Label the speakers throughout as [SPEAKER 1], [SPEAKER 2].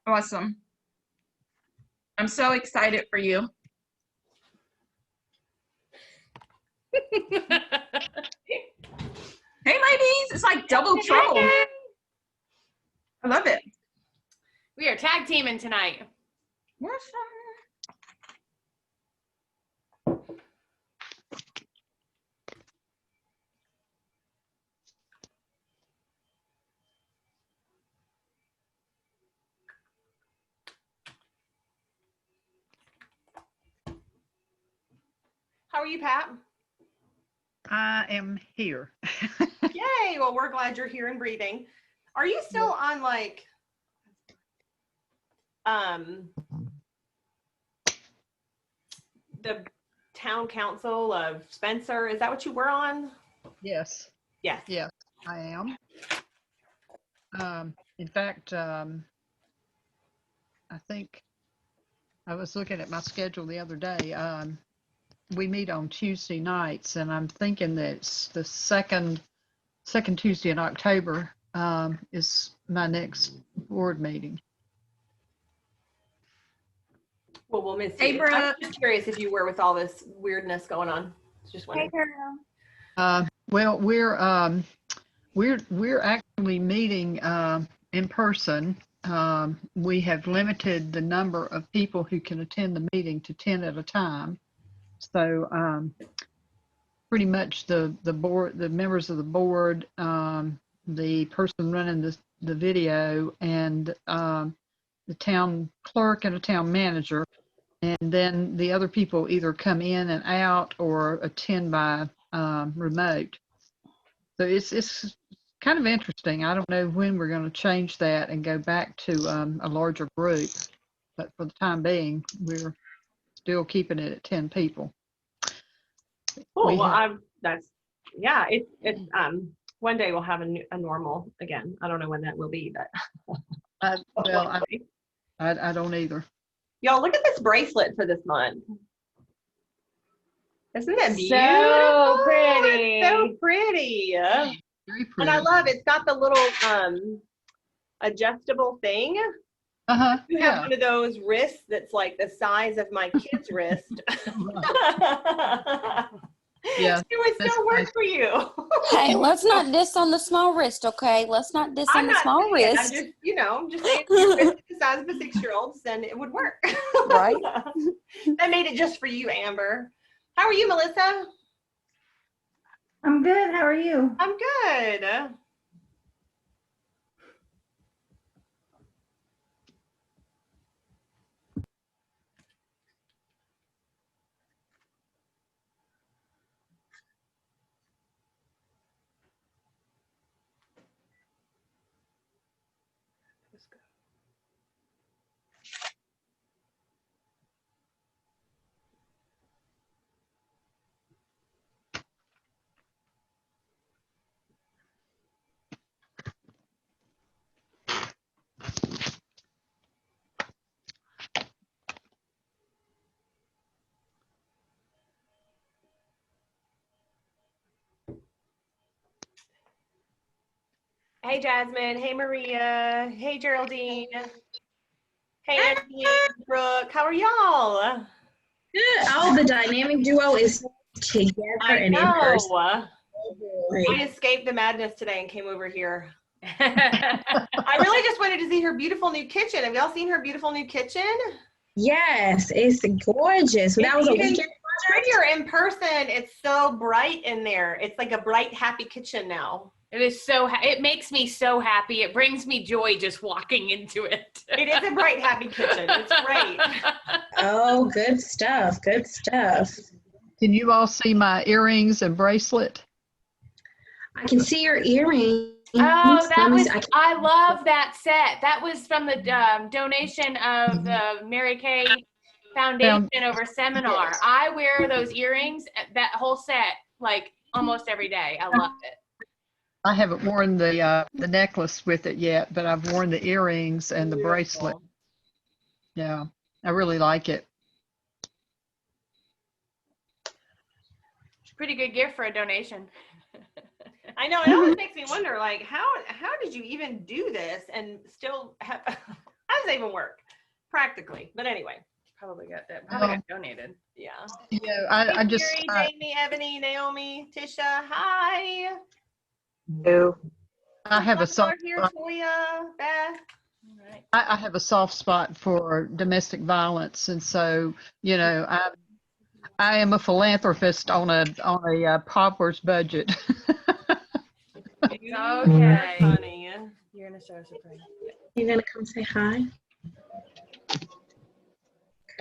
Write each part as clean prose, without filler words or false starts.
[SPEAKER 1] Awesome. I'm so excited for you. Hey, ladies, it's like double trouble. I love it.
[SPEAKER 2] We are tag teaming tonight.
[SPEAKER 1] Yes.
[SPEAKER 2] How are you, Pat?
[SPEAKER 3] I am here.
[SPEAKER 2] Yay. Well, we're glad you're here and breathing. Are you still on like the town council of Spencer? Is that what you were on?
[SPEAKER 3] Yes.
[SPEAKER 2] Yes.
[SPEAKER 3] Yes, I am. In fact, I think I was looking at my schedule the other day. We meet on Tuesday nights, and I'm thinking that it's the second Tuesday in October is my next board meeting.
[SPEAKER 2] Well, we'll miss
[SPEAKER 1] Hey,
[SPEAKER 2] you.
[SPEAKER 1] Brooke.
[SPEAKER 2] I'm just curious if you were with all this weirdness going on. Just wondering.
[SPEAKER 3] Well, we're actually meeting in person. We have limited the number of people who can attend the meeting to 10 at a time. So pretty much the board, the members of the board, the person running the video, and the town clerk and a town manager, and then the other people either come in and out or attend by remote. So it's kind of interesting. I don't know when we're going to change that and go back to a larger group, but for the time being, we're still keeping it at 10 people.
[SPEAKER 2] Cool. Well, it's one day we'll have a normal again. I don't know when that will be, but
[SPEAKER 3] I don't either.
[SPEAKER 2] Y'all, look at this bracelet for this month. Isn't that beautiful?
[SPEAKER 4] So pretty.
[SPEAKER 2] It's so pretty.
[SPEAKER 3] Very pretty.
[SPEAKER 2] And I love it. It's got the little adjustable thing. You have one of those wrists that's like the size of my kid's wrist.
[SPEAKER 3] Yeah,
[SPEAKER 2] it would still work for you.
[SPEAKER 4] Hey, let's not diss on the small wrist, okay? Let's not diss on the small wrist.
[SPEAKER 2] I'm just, I'm just saying, if your wrist is the size of a 6-year-old's, then it would work.
[SPEAKER 4] Right.
[SPEAKER 2] That made it just for you, Amber. How are you, Melissa?
[SPEAKER 5] I'm good. How are you?
[SPEAKER 2] I'm good. Hey, Jasmine. Hey, Maria. Hey, Geraldine. Hey, Anthony, Brooke. How are y'all?
[SPEAKER 6] Good. Oh, the dynamic duo is together and in person. Oh,
[SPEAKER 2] I escaped the madness today and came over here. I really just wanted to see her beautiful new kitchen. Have y'all seen her beautiful new kitchen?
[SPEAKER 6] Yes, it's gorgeous. That was a weekend project.
[SPEAKER 2] Prettier in person. It's so bright in there. It's like a bright, happy kitchen now.
[SPEAKER 4] It is it makes me so happy. It brings me joy just walking into it.
[SPEAKER 2] It is a bright, happy kitchen. It's great.
[SPEAKER 6] Oh, good stuff. Good stuff.
[SPEAKER 3] Can you all see my earrings and bracelet?
[SPEAKER 6] I can see your earrings.
[SPEAKER 4] Oh, I love that set. That was from the donation of the Mary Kay Foundation over seminar.
[SPEAKER 6] Yes.
[SPEAKER 4] I wear those earrings, that whole set, like almost every day. I love it.
[SPEAKER 3] I haven't worn the necklace with it yet, but I've worn the earrings and the bracelet. Yeah, I really like it.
[SPEAKER 4] It's a pretty good gift for a donation.
[SPEAKER 2] I know. It always makes me wonder, like, how did you even do this and still have? I does even work practically? But anyway,
[SPEAKER 4] Probably got donated.
[SPEAKER 2] yeah.
[SPEAKER 3] I just,
[SPEAKER 2] Carrie, Jamie, Ebony, Naomi, Tisha, hi.
[SPEAKER 6] No.
[SPEAKER 3] I have a soft
[SPEAKER 2] Here,
[SPEAKER 3] spot.
[SPEAKER 2] Toya, Beth.
[SPEAKER 4] All right.
[SPEAKER 3] I have a soft spot for domestic violence, and so I am a philanthropist on a pauper's budget.
[SPEAKER 2] You
[SPEAKER 4] Okay.
[SPEAKER 2] are funny.
[SPEAKER 4] You're gonna show us a prayer.
[SPEAKER 6] You're gonna come say hi?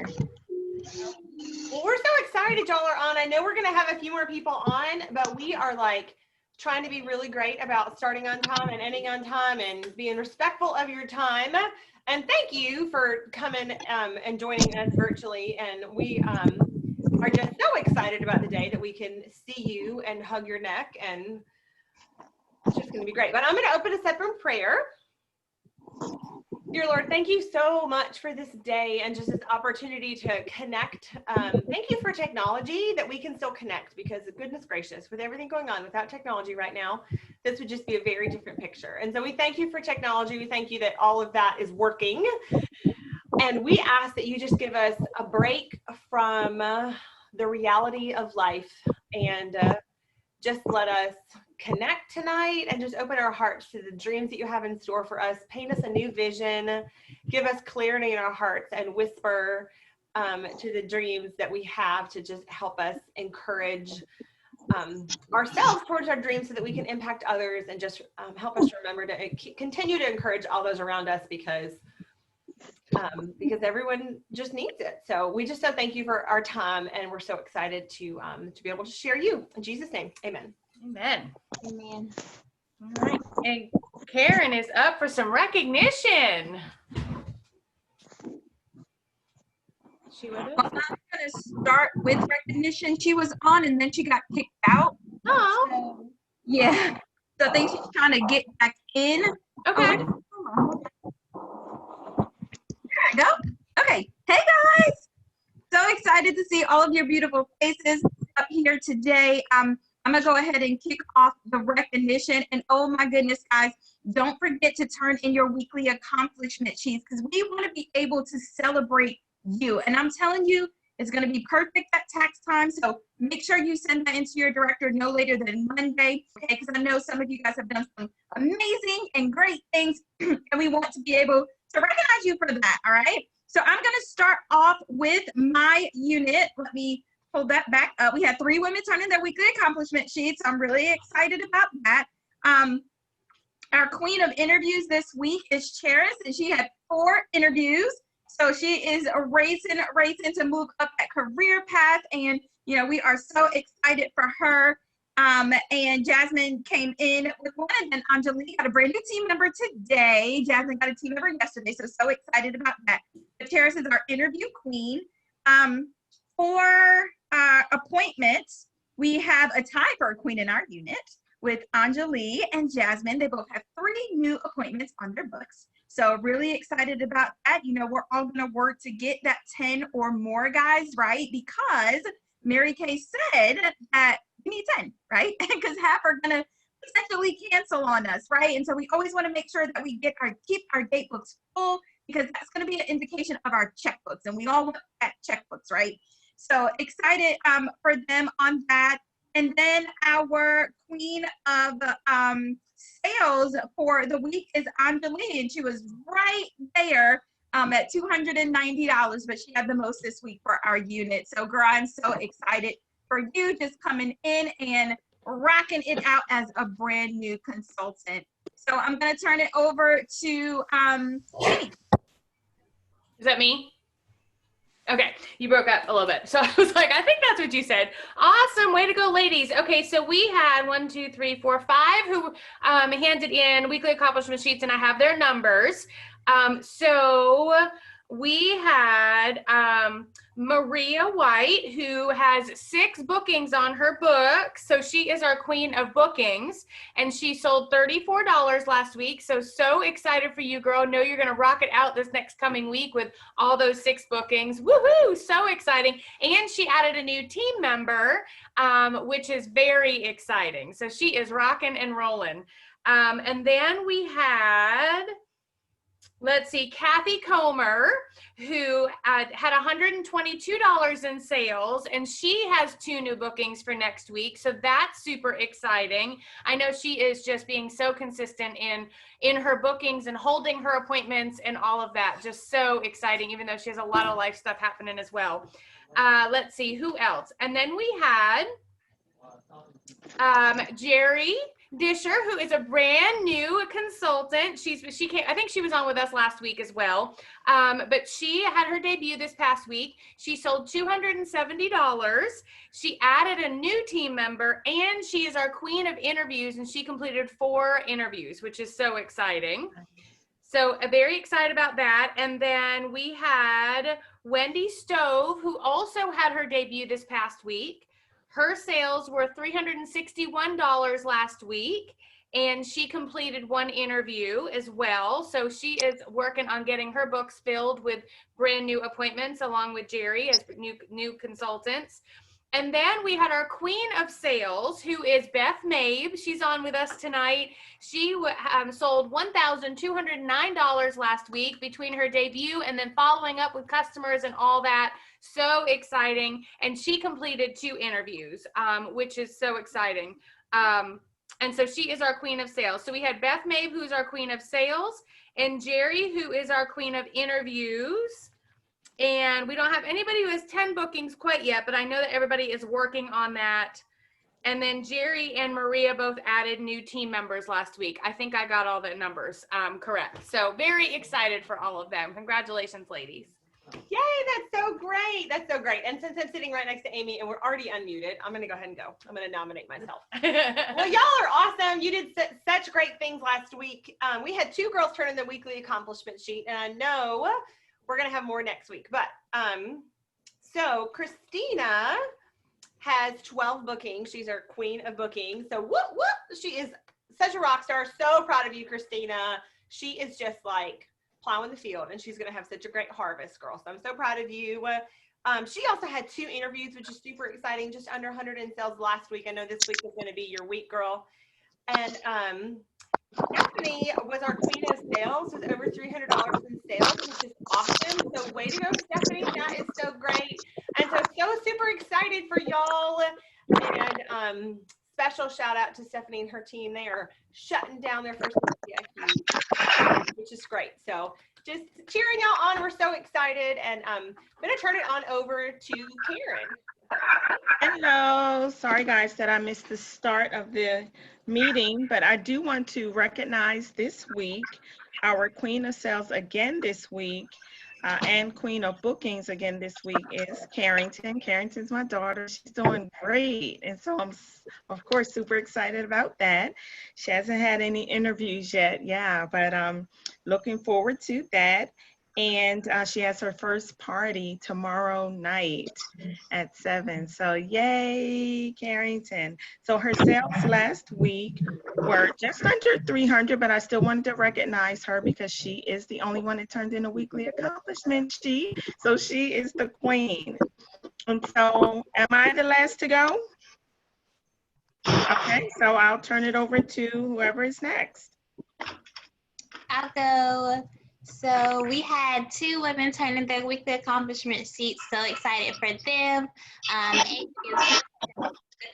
[SPEAKER 2] Well, we're so excited y'all are on. I know we're going to have a few more people on, but we are like trying to be really great about starting on time and ending on time and being respectful of your time. And thank you for coming and joining us virtually. And we are just so excited about the day that we can see you and hug your neck. And it's just going to be great. But I'm going to open us up in prayer. Dear Lord, thank you so much for this day and just this opportunity to connect. Thank you for technology that we can still connect, because goodness gracious, with everything going on without technology right now, this would just be a very different picture. And so we thank you for technology. We thank you that all of that is working. And we ask that you just give us a break from the reality of life and just let us connect tonight and just open our hearts to the dreams that you have in store for us. Paint us a new vision, give us clarity in our hearts, and whisper to the dreams that we have to just help us encourage ourselves towards our dreams so that we can impact others, and just help us remember to continue to encourage all those around us, because everyone just needs it. So we just so thank you for our time, and we're so excited to be able to share you. In Jesus' name, amen.
[SPEAKER 4] Amen.
[SPEAKER 6] Amen.
[SPEAKER 4] All right. And Karen is up for some recognition. She would
[SPEAKER 7] Well, I'm going to start with recognition. She was on and then she got kicked out.
[SPEAKER 4] Oh,
[SPEAKER 7] So, yeah. So I think she's trying to get back in.
[SPEAKER 4] okay.
[SPEAKER 7] There I go. Okay. Hey, guys. So excited to see all of your beautiful faces up here today. I'm going to go ahead and kick off the recognition. And oh my goodness, guys, don't forget to turn in your weekly accomplishment sheets, because we want to be able to celebrate you. And I'm telling you, it's going to be perfect at tax time. So make sure you send that into your director no later than Monday, okay? Because I know some of you guys have done some amazing and great things, and we want to be able to recognize you for that, all right? So I'm going to start off with my unit. Let me pull that back up. We had 3 women turn in their weekly accomplishment sheets. I'm really excited about that. Our queen of interviews this week is Cheris, and she had 4 interviews. So she is racing to move up that career path, and you know, we are so excited for her. And Jasmine came in with 1, and then Anjali got a brand new team member today. Jasmine got a team member yesterday, so excited about that. But Cheris is our interview queen. For appointments, we have a tie for a queen in our unit with Anjali and Jasmine. They both have 3 new appointments on their books. So really excited about that. You know, we're all going to work to get that 10 or more, guys, right? Because Mary Kay said that we need 10, right? Because half are going to potentially cancel on us, right? And so we always want to make sure that we keep our date books full, because that's going to be an indication of our checkbooks, and we all want that checkbooks, right? So excited for them on that. And then our queen of sales for the week is Anjali, and she was right there at $290, but she had the most this week for our unit. So girl, I'm so excited for you just coming in and rocking it out as a brand new consultant. So I'm going to turn it over to Jenny.
[SPEAKER 4] Is that me? Okay, you broke up a little bit. So I was like, I think that's what you said. Awesome, way to go, ladies. Okay, so we had 1, 2, 3, 4, 5 who handed in weekly accomplishment sheets, and I have their numbers. So we had Maria White, who has 6 bookings on her book. So she is our queen of bookings, and she sold $34 last week. So excited for you, girl. Know you're going to rock it out this next coming week with all those 6 bookings. Woohoo! So exciting. And she added a new team member, which is very exciting. So she is rocking and rolling. And then we had Let's see, Kathy Comer, who had $122 in sales, and she has 2 new bookings for next week. So that's super exciting. I know she is just being so consistent in her bookings and holding her appointments and all of that. Just so exciting, even though she has a lot of life stuff happening as well. Let's see, who else? And then we had Jerry Disher, who is a brand new consultant. She came, I think she was on with us last week as well. But she had her debut this past week. She sold $270. She added a new team member, and she is our queen of interviews, and she completed 4 interviews, which is so exciting. So very excited about that. And then we had Wendy Stove, who also had her debut this past week. Her sales were $361 last week, and she completed 1 interview as well. So she is working on getting her books filled with brand new appointments along with Jerry as new consultants. And then we had our queen of sales, who is Beth Mabe. She's on with us tonight. She sold $1,209 last week between her debut and then following up with customers and all that. So exciting. And she completed 2 interviews, which is so exciting. And so she is our queen of sales. So we had Beth Mabe, who's our queen of sales, and Jerry, who is our queen of interviews. And we don't have anybody who has 10 bookings quite yet, but I know that everybody is working on that. And then Jerry and Maria both added new team members last week. I think I got all the numbers correct. So very excited for all of them. Congratulations, ladies.
[SPEAKER 2] Yay, that's so great. That's so great. And since I'm sitting right next to Amy and we're already unmuted, I'm going to go ahead and go. I'm going to nominate myself. Well, y'all are awesome. You did such great things last week. We had 2 girls turn in the weekly accomplishment sheet, and I know we're going to have more next week. But so Christina has 12 bookings. She's our queen of bookings. So whoop, whoop. She is such a rock star. So proud of you, Christina. She is just like plowing the field, and she's going to have such a great harvest, girl. So I'm so proud of you. She also had 2 interviews, which is super exciting. Just under 100 in sales last week. I know this week is going to be your week, girl. And Stephanie was our queen of sales with over $300 in sales, which is awesome. So way to go, Stephanie. That is so great. And so super excited for y'all. And special shout out to Stephanie and her team. They are shutting down their first VIP, which is great. So just cheering y'all on. We're so excited. And I'm going to turn it on over to Karen.
[SPEAKER 8] Hello. Sorry, guys, that I missed the start of the meeting, but I do want to recognize this week our queen of sales again this week and queen of bookings again this week is Carrington. Carrington's my daughter. She's doing great. And so I'm, of course, super excited about that. She hasn't had any interviews yet. Yeah, but looking forward to that. And she has her first party tomorrow night at 7. So yay, Carrington. So her sales last week were just under 300, but I still wanted to recognize her because she is the only one that turned in a weekly accomplishment sheet. So she is the queen. And so am I the last to go? Okay, so I'll turn it over to whoever is next.
[SPEAKER 9] I'll go. So we had 2 women turn in their weekly accomplishment sheets. So excited for them.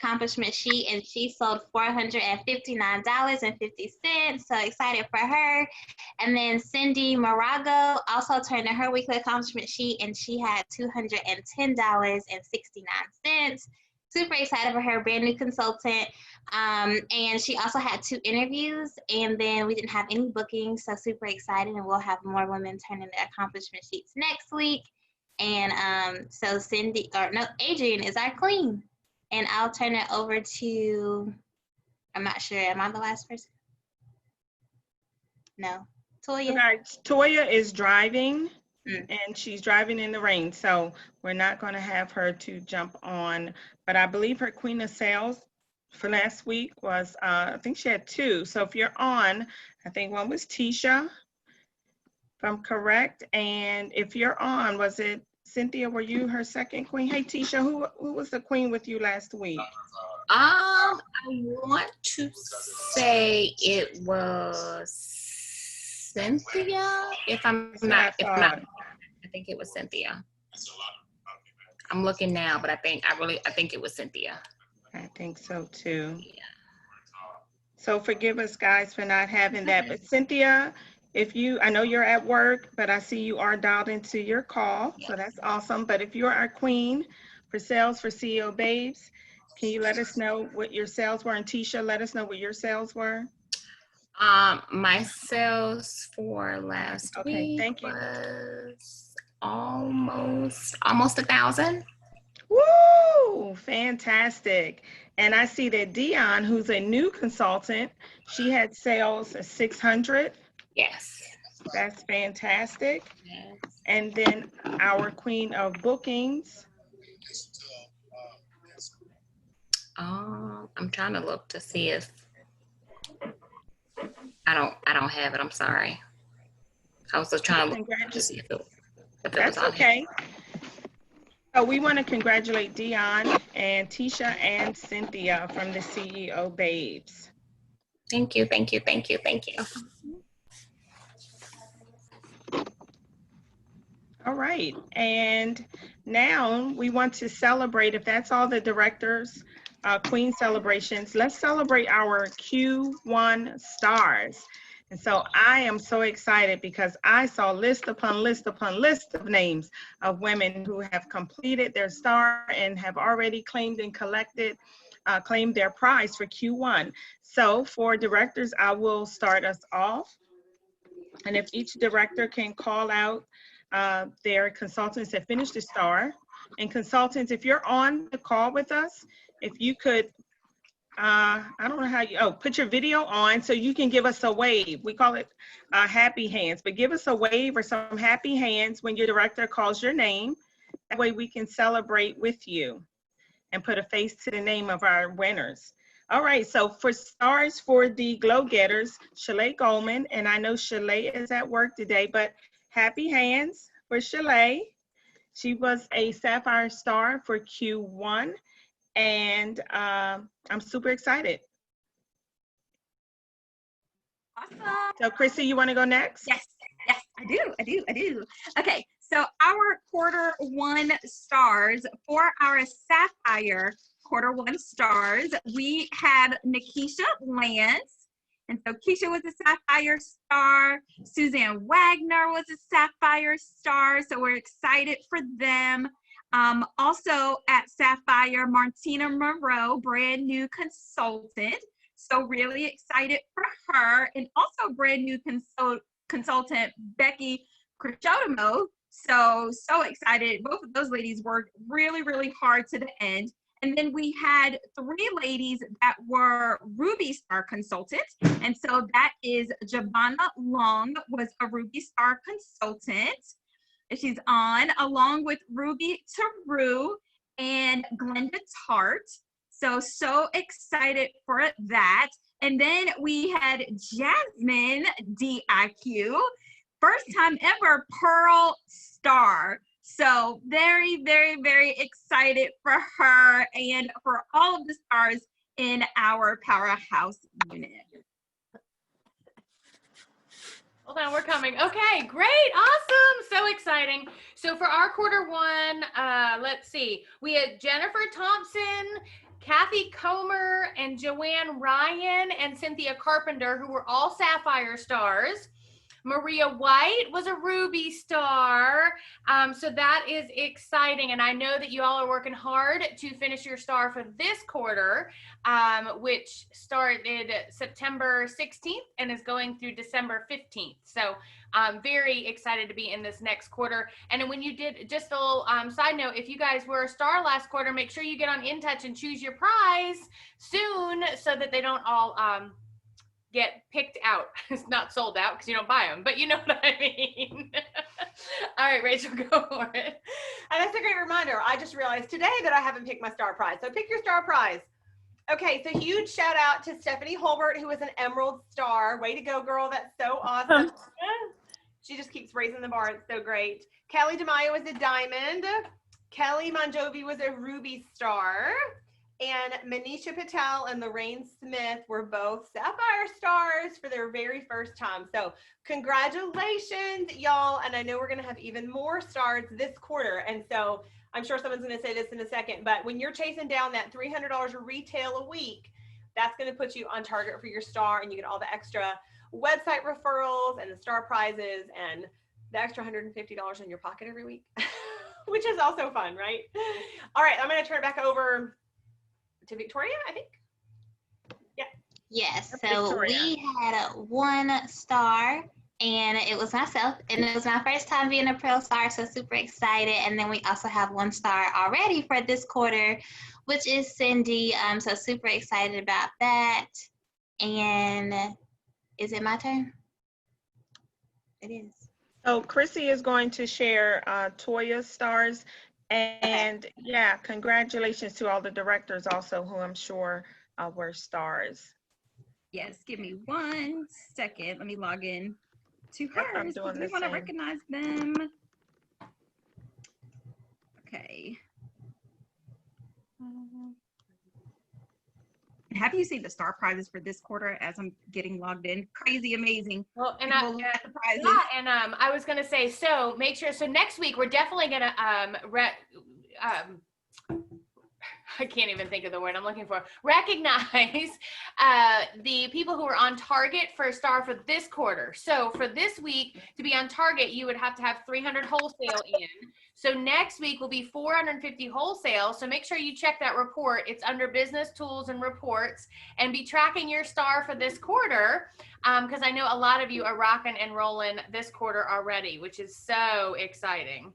[SPEAKER 9] Accomplishment sheet, and she sold $459.50. So excited for her. And then Cindy Morago also turned in her weekly accomplishment sheet, and she had $210.69. Super excited for her, brand new consultant. And she also had 2 interviews, and then we didn't have any bookings, so super excited, and we'll have more women turn in their accomplishment sheets next week. And so Adrian is our queen, and I'll turn it over to, I'm not sure, am I the last person? No, Toya.
[SPEAKER 8] Okay, Toya is driving. And she's driving in the rain, so we're not going to have her to jump on. But I believe her queen of sales for last week was, I think she had 2. So if you're on, I think one was Tisha, if I'm correct. And if you're on, was it Cynthia? Were you her second queen? Hey, Tisha, who was the queen with you last week?
[SPEAKER 6] I want to say it was
[SPEAKER 4] Cynthia. If I'm
[SPEAKER 8] That's what I
[SPEAKER 4] not,
[SPEAKER 8] thought.
[SPEAKER 4] I think it was Cynthia. I'm looking now, but I think it was Cynthia.
[SPEAKER 8] I think so too.
[SPEAKER 4] Yeah.
[SPEAKER 8] So forgive us, guys, for not having that. But Cynthia, I know you're at work, but I see you are dialed into your call. So that's awesome. But if you're our queen for sales for CEO Babes, can you let us know what your sales were? And Tisha, let us know what your sales were.
[SPEAKER 4] My sales for last week
[SPEAKER 8] thank you.
[SPEAKER 4] was almost 1,000.
[SPEAKER 8] Woo! Fantastic. And I see that Dion, who's a new consultant, she had sales of 600.
[SPEAKER 4] Yes.
[SPEAKER 8] That's fantastic.
[SPEAKER 4] Yes.
[SPEAKER 8] And then our queen of bookings.
[SPEAKER 4] I'm trying to look to see if I don't have it. I'm sorry. I was just trying to look to see if it
[SPEAKER 8] That's
[SPEAKER 4] was on
[SPEAKER 8] okay.
[SPEAKER 4] here.
[SPEAKER 8] So we want to congratulate Dion and Tisha and Cynthia from the CEO Babes.
[SPEAKER 4] Thank you, thank you, thank you, thank you.
[SPEAKER 8] All right, and now we want to celebrate, if that's all the directors, Queen celebrations, let's celebrate our Q1 stars. And so I am so excited because I saw list upon list upon list of names of women who have completed their star and have already claimed and claimed their prize for Q1. So for directors, I will start us off. And if each director can call out their consultants that finished the star. And consultants, if you're on the call with us, if you could, I don't know how you, put your video on so you can give us a wave. We call it happy hands, but give us a wave or some happy hands when your director calls your name. That way we can celebrate with you and put a face to the name of our winners. All right, so for stars for the Glow Getters, Shalay Goldman, and I know Shalay is at work today, but happy hands for Shalay. She was a Sapphire Star for Q1, and I'm super excited.
[SPEAKER 7] Awesome.
[SPEAKER 8] So Chrissy, you want to go next?
[SPEAKER 7] Yes, I do. Okay, so our Q1 stars for our Sapphire Q1 stars, we have Nikisha Lance. And so Keisha was a Sapphire Star. Suzanne Wagner was a Sapphire Star. So we're excited for them. Also at Sapphire, Martina Moreau, brand new consultant. So really excited for her. And also brand new consultant, Becky Crisciotamo. So excited. Both of those ladies worked really, really hard to the end. And then we had 3 ladies that were Ruby Star consultants. And so that is Giovanna Long was a Ruby Star consultant. She's on along with Ruby Taru and Glenda Tart. So excited for that. And then we had Jasmine DIQ, first time ever Pearl Star. So very, very, very excited for her and for all of the stars in our Powerhouse unit.
[SPEAKER 4] Hold on, we're coming. Okay, great, awesome, so exciting. So for our Q1, let's see, we had Jennifer Thompson, Kathy Comer, and Joanne Ryan, and Cynthia Carpenter, who were all Sapphire Stars. Maria White was a Ruby Star. So that is exciting. And I know that you all are working hard to finish your star for this quarter, which started September 16th and is going through December 15th. So I'm very excited to be in this next quarter. And then when you did, just a little side note, if you guys were a star last quarter, make sure you get on InTouch and choose your prize soon so that they don't all get picked out. It's not sold out because you don't buy them, but you know what I mean. All right, Rachel, go for it.
[SPEAKER 2] And that's a great reminder. I just realized today that I haven't picked my star prize. So pick your star prize. Okay, so huge shout out to Stephanie Holbert, who was an Emerald Star. Way to go, girl. That's so awesome. She just keeps raising the bar. It's so great. Kelly DeMaio was a Diamond. Kelly Monjovi was a Ruby Star. And Manisha Patel and Lorraine Smith were both Sapphire Stars for their very first time. So congratulations, y'all. And I know we're going to have even more stars this quarter. And so I'm sure someone's going to say this in a second, but when you're chasing down that $300 retail a week, that's going to put you on target for your star, and you get all the extra website referrals and the star prizes and the extra $150 in your pocket every week, which is also fun, right? All right, I'm going to turn it back over to Victoria, I think. Yeah.
[SPEAKER 9] Yes,
[SPEAKER 8] Yep,
[SPEAKER 9] so
[SPEAKER 8] Victoria.
[SPEAKER 9] we had one star, and it was myself, and it was my first time being a Pearl Star, so super excited. And then we also have one star already for this quarter, which is Cindy. So super excited about that. And is it my turn? It is.
[SPEAKER 8] So Chrissy is going to share Toya's stars. And yeah, congratulations to all the directors also, who I'm sure were stars.
[SPEAKER 10] Yes, give me 1 second. Let me log in to
[SPEAKER 8] Yep, I'm
[SPEAKER 10] hers.
[SPEAKER 8] doing
[SPEAKER 10] Do we
[SPEAKER 8] the
[SPEAKER 10] want to
[SPEAKER 8] same.
[SPEAKER 10] recognize them? Okay. Have you seen the star prizes for this quarter as I'm getting logged in? Crazy, amazing.
[SPEAKER 4] Well, and
[SPEAKER 10] People look at the prizes.
[SPEAKER 4] yeah, and I was gonna say, so make sure. So next week we're definitely gonna I can't even think of the word I'm looking for. Recognize the people who are on target for a star for this quarter. So for this week, to be on target, you would have to have 300 wholesale in. So next week will be 450 wholesale. So make sure you check that report. It's under business tools and reports, and be tracking your star for this quarter, because I know a lot of you are rocking and rolling this quarter already, which is so exciting.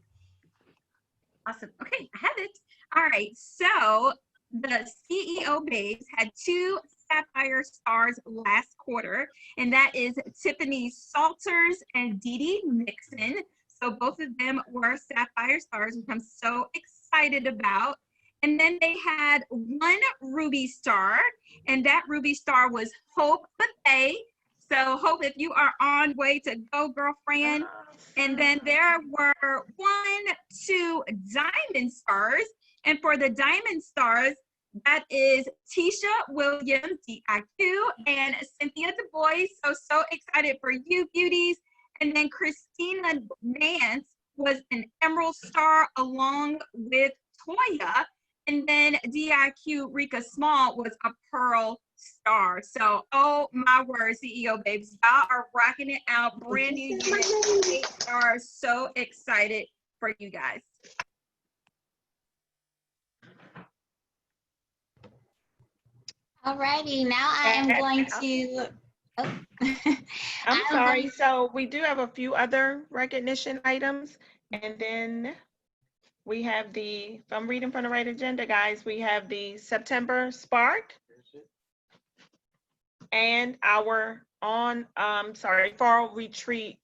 [SPEAKER 10] Awesome. Okay, I have it. All right, so the CEO babes had 2 Sapphire Stars last quarter, and that is Tiffany Salters and Dee Dee Nixon. So both of them were Sapphire Stars, which I'm so excited about. And then they had 1 Ruby Star, and that Ruby Star was Hope Buffet. So Hope, if you are on way to go, girlfriend. And then there were 1, 2 Diamond Stars. And for the Diamond Stars, that is Tisha Williams, DIQ, and Cynthia Du Bois. So excited for you, beauties. And then Christina Nance was an Emerald Star along with Toya. And then DIQ Rika Small was a Pearl Star. So, oh my word, CEO babes, y'all are rocking it out. Brand new unit, 8 stars. So excited for you guys.
[SPEAKER 9] Alrighty, now I am going to. Oh.
[SPEAKER 8] I'm sorry. So we do have a few other recognition items, and then we have the, if I'm reading from the right agenda, guys, we have the September Spark and our fall retreat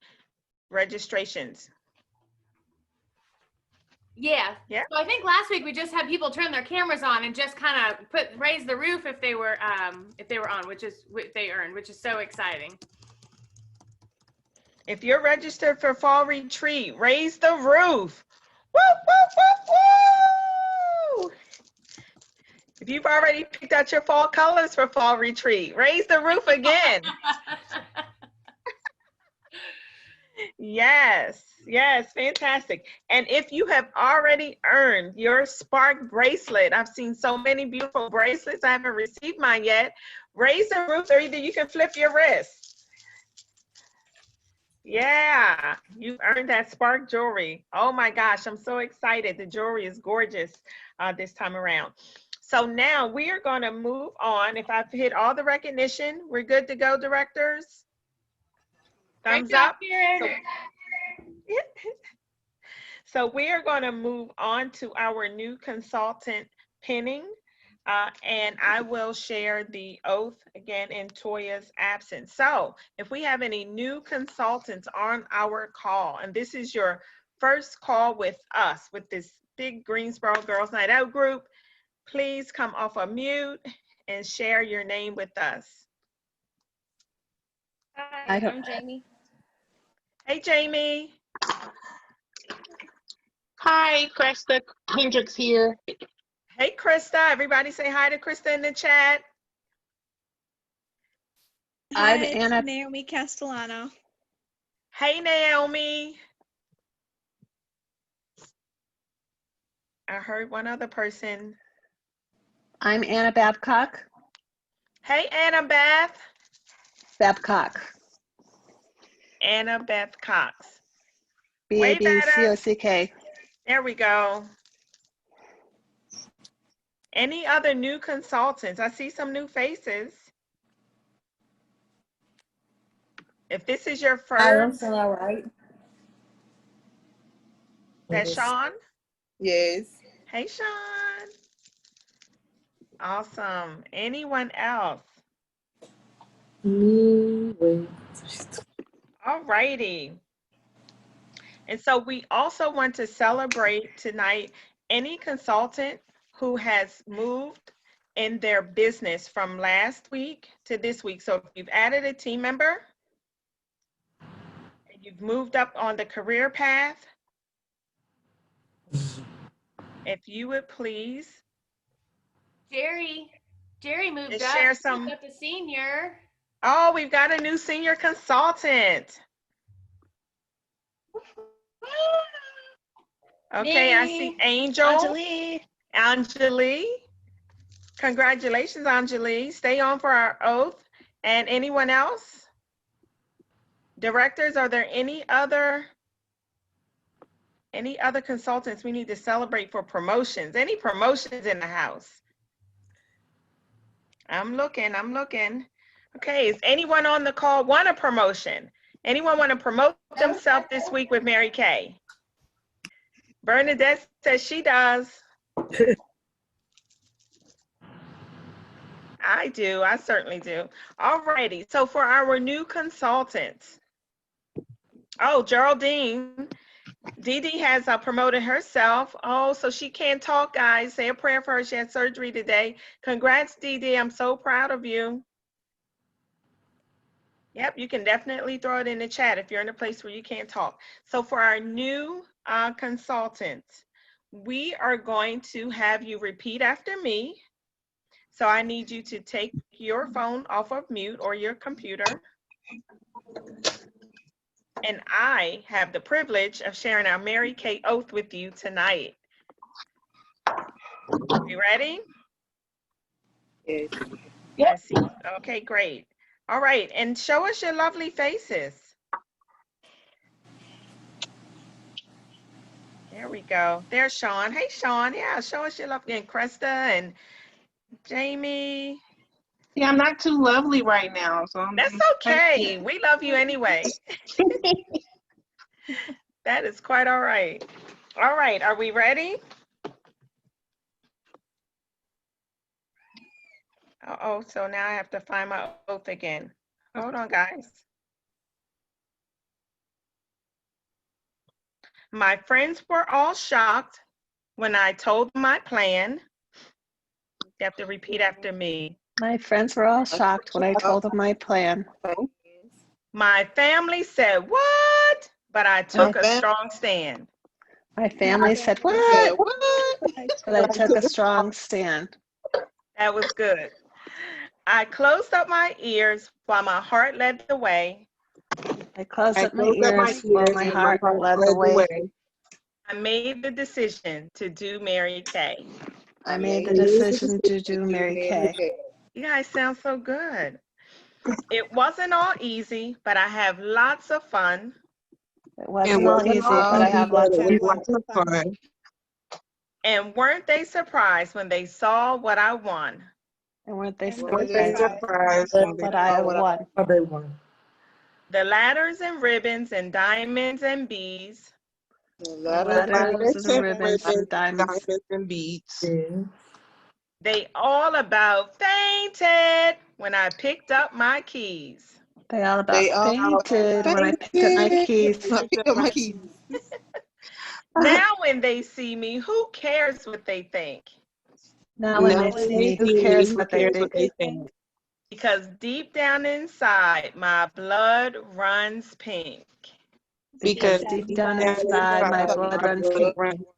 [SPEAKER 8] registrations.
[SPEAKER 4] Yeah.
[SPEAKER 8] Yeah.
[SPEAKER 4] So I think last week we just had people turn their cameras on and just kind of raise the roof if they were on, which is what they earned, which is so exciting.
[SPEAKER 8] If you're registered for fall retreat, raise the roof. Woo, woo, woo, woo! If you've already picked out your fall colors for fall retreat, raise the roof again. Yes, yes, fantastic. And if you have already earned your Spark bracelet, I've seen so many beautiful bracelets. I haven't received mine yet. Raise the roof, or either you can flip your wrist. Yeah, you earned that Spark jewelry. Oh my gosh, I'm so excited. The jewelry is gorgeous this time around. So now we are going to move on. If I've hit all the recognition, we're good to go, directors? Thumbs up. So we are going to move on to our new consultant pinning, and I will share the oath again in Toya's absence. So if we have any new consultants on our call, and this is your first call with us, with this big Greensboro Girls Night Out group, please come off of mute and share your name with us.
[SPEAKER 11] Hi, I'm Jamie.
[SPEAKER 8] Hey, Jamie.
[SPEAKER 11] Hi, Cresta Hendricks here.
[SPEAKER 8] Hey, Krista. Everybody say hi to Krista in the chat.
[SPEAKER 11] I'm Anna. Naomi Castellano.
[SPEAKER 8] Hey, Naomi. I heard one other person.
[SPEAKER 12] I'm Anna Babcock.
[SPEAKER 8] Hey, Anna Beth.
[SPEAKER 12] Babcock.
[SPEAKER 8] Anna Beth Cox.
[SPEAKER 12] B-A-B-C-O-C-K.
[SPEAKER 8] There we go. Any other new consultants? I see some new faces. If this is your first.
[SPEAKER 13] All right.
[SPEAKER 8] That's Sean?
[SPEAKER 13] Yes.
[SPEAKER 8] Hey, Sean. Awesome. Anyone else? All righty. And so we also want to celebrate tonight any consultant who has moved in their business from last week to this week. So if you've added a team member, and you've moved up on the career path, if you would please.
[SPEAKER 4] Jerry moved
[SPEAKER 8] and
[SPEAKER 4] up.
[SPEAKER 8] share
[SPEAKER 4] Moved
[SPEAKER 8] some.
[SPEAKER 4] up to senior.
[SPEAKER 8] Oh, we've got a new senior consultant. Okay, I see Angel. Anjali. Congratulations, Anjali. Stay on for our oath. And anyone else? Directors, are there any other consultants we need to celebrate for promotions? Any promotions in the house? I'm looking. Okay, is anyone on the call want a promotion? Anyone want to promote themselves this week with Mary Kay? Bernadette says she does. I do. I certainly do. All righty. So for our new consultants. Oh, Geraldine. Dee Dee has promoted herself. Oh, so she can't talk, guys. Say a prayer for her. She had surgery today. Congrats, Dee Dee. I'm so proud of you. Yep, you can definitely throw it in the chat if you're in a place where you can't talk. So for our new consultants, we are going to have you repeat after me. So I need you to take your phone off of mute or your computer. And I have the privilege of sharing our Mary Kay oath with you tonight. You ready?
[SPEAKER 13] Yes.
[SPEAKER 8] Let's see. Okay, great. All right, and show us your lovely faces. There we go. There's Sean. Hey, Sean. Yeah, show us your lovely, and Krista and Jamie.
[SPEAKER 14] Yeah, I'm not too lovely right now, so
[SPEAKER 8] that's okay. We love you anyway. That is quite all right. All right, are we ready? Uh-oh, so now I have to find my oath again. Hold on, guys. My friends were all shocked when I told them my plan. You have to repeat after me.
[SPEAKER 12] My friends were all shocked when I told them my plan.
[SPEAKER 8] My family said, what? But I took a strong stand.
[SPEAKER 12] My family said, what? But I took a strong stand.
[SPEAKER 8] That was good. I closed up my ears while my heart led the way.
[SPEAKER 12] I closed up my ears while my heart led the way.
[SPEAKER 8] I made the decision to do Mary Kay.
[SPEAKER 12] I made the decision to do Mary Kay.
[SPEAKER 8] You guys sound so good. It wasn't all easy, but I have lots of fun.
[SPEAKER 12] It wasn't all easy, but I have lots of fun.
[SPEAKER 8] And weren't they surprised when they saw what I won?
[SPEAKER 12] And weren't they surprised what I won?
[SPEAKER 8] The ladders and ribbons and diamonds and beads.
[SPEAKER 12] Ladders and ribbons and diamonds
[SPEAKER 13] and beads.
[SPEAKER 8] They all about fainted when I picked up my keys.
[SPEAKER 12] They all about fainted when I picked up my keys.
[SPEAKER 8] Now when they see me, who cares what they think?
[SPEAKER 12] Now when they see me, who cares what they think?
[SPEAKER 8] Because deep down inside, my blood runs pink.
[SPEAKER 12] Because deep down inside, my blood runs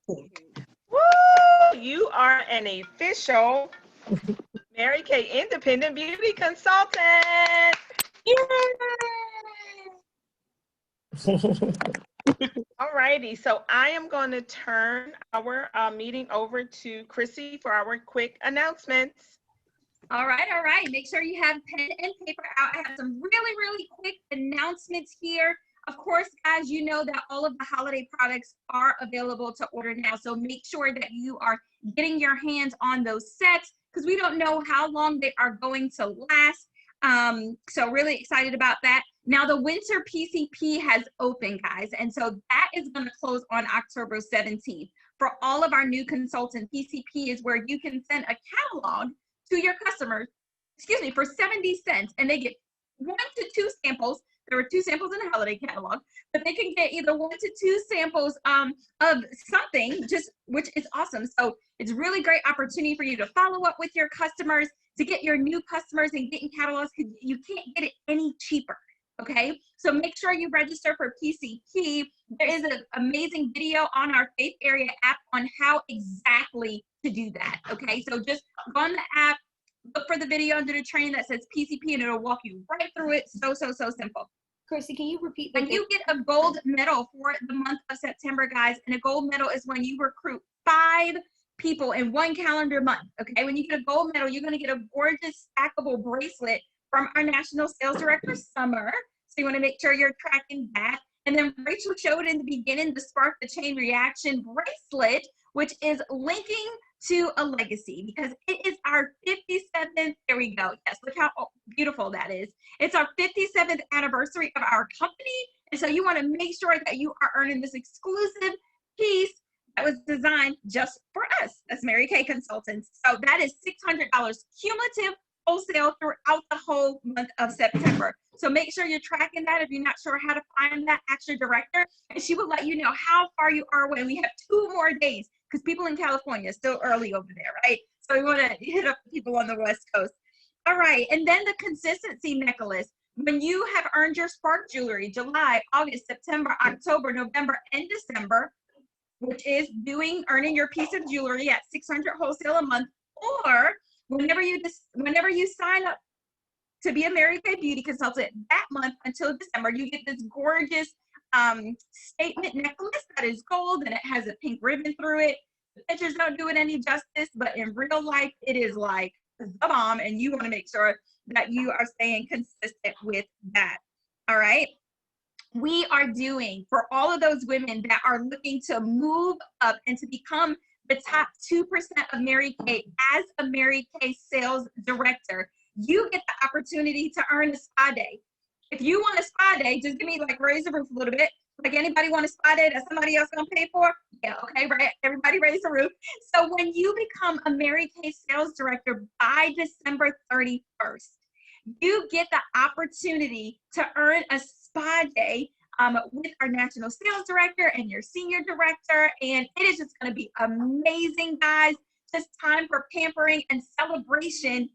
[SPEAKER 12] pink.
[SPEAKER 8] Woo! you are an official Mary Kay Independent Beauty Consultant. All righty, so I am going to turn our meeting over to Chrissy for our quick announcements.
[SPEAKER 10] All right. Make sure you have pen and paper out. I have some really quick announcements here. Of course, guys, you know that all of the holiday products are available to order now. So make sure that you are getting your hands on those sets because we don't know how long they are going to last. So really excited about that. Now the winter PCP has opened, guys. And so that is going to close on October 17th. For all of our new consultants, PCP is where you can send a catalog to your customers, for 70 cents. And they get 1 to 2 samples. There were 2 samples in the holiday catalog, but they can get either 1 to 2 samples of something, which is awesome. So it's really great opportunity for you to follow up with your customers, to get your new customers and getting catalogs because you can't get it any cheaper. Okay, so make sure you register for PCP. There is an amazing video on our Faith Area app on how exactly to do that. Okay, so just go on the app, look for the video under the training that says PCP, and it'll walk you right through it. So simple.
[SPEAKER 9] Chrissy, can you repeat?
[SPEAKER 10] When you get a gold medal for the month of September, guys, and a gold medal is when you recruit 5 people in 1 calendar month. Okay, when you get a gold medal, you're going to get a gorgeous stackable bracelet from our National Sales Director, Summer. So you want to make sure you're tracking that. And then Rachel showed in the beginning the Spark the Chain Reaction bracelet, which is linking to a legacy because it is our 57th. There we go. Yes, look how beautiful that is. It's our 57th anniversary of our company. And so you want to make sure that you are earning this exclusive piece that was designed just for us as Mary Kay Consultants. So that is $600 cumulative wholesale throughout the whole month of September. So make sure you're tracking that. If you're not sure how to find that, ask your director, and she will let you know how far you are away. We have 2 more days because people in California are still early over there, right? So we want to hit up people on the West Coast. All right, and then the consistency necklace. When you have earned your Spark jewelry, July, August, September, October, November, and December, which is earning your piece of jewelry at $600 wholesale a month, or whenever you sign up to be a Mary Kay Beauty Consultant that month until December, you get this gorgeous statement necklace that is gold and it has a pink ribbon through it. The pictures don't do it any justice, but in real life, it is like the bomb, and you want to make sure that you are staying consistent with that. All right. We are doing for all of those women that are looking to move up and to become the top 2% of Mary Kay as a Mary Kay sales director, you get the opportunity to earn a spa day. If you want a spa day, just give me raise the roof a little bit. Like, anybody want a spa day that somebody else gonna pay for? Yeah, okay, right. Everybody raise the roof. So when you become a Mary Kay sales director by December 31st, you get the opportunity to earn a spa day with our national sales director and your senior director. And it is just going to be amazing, guys. Just time for pampering and celebration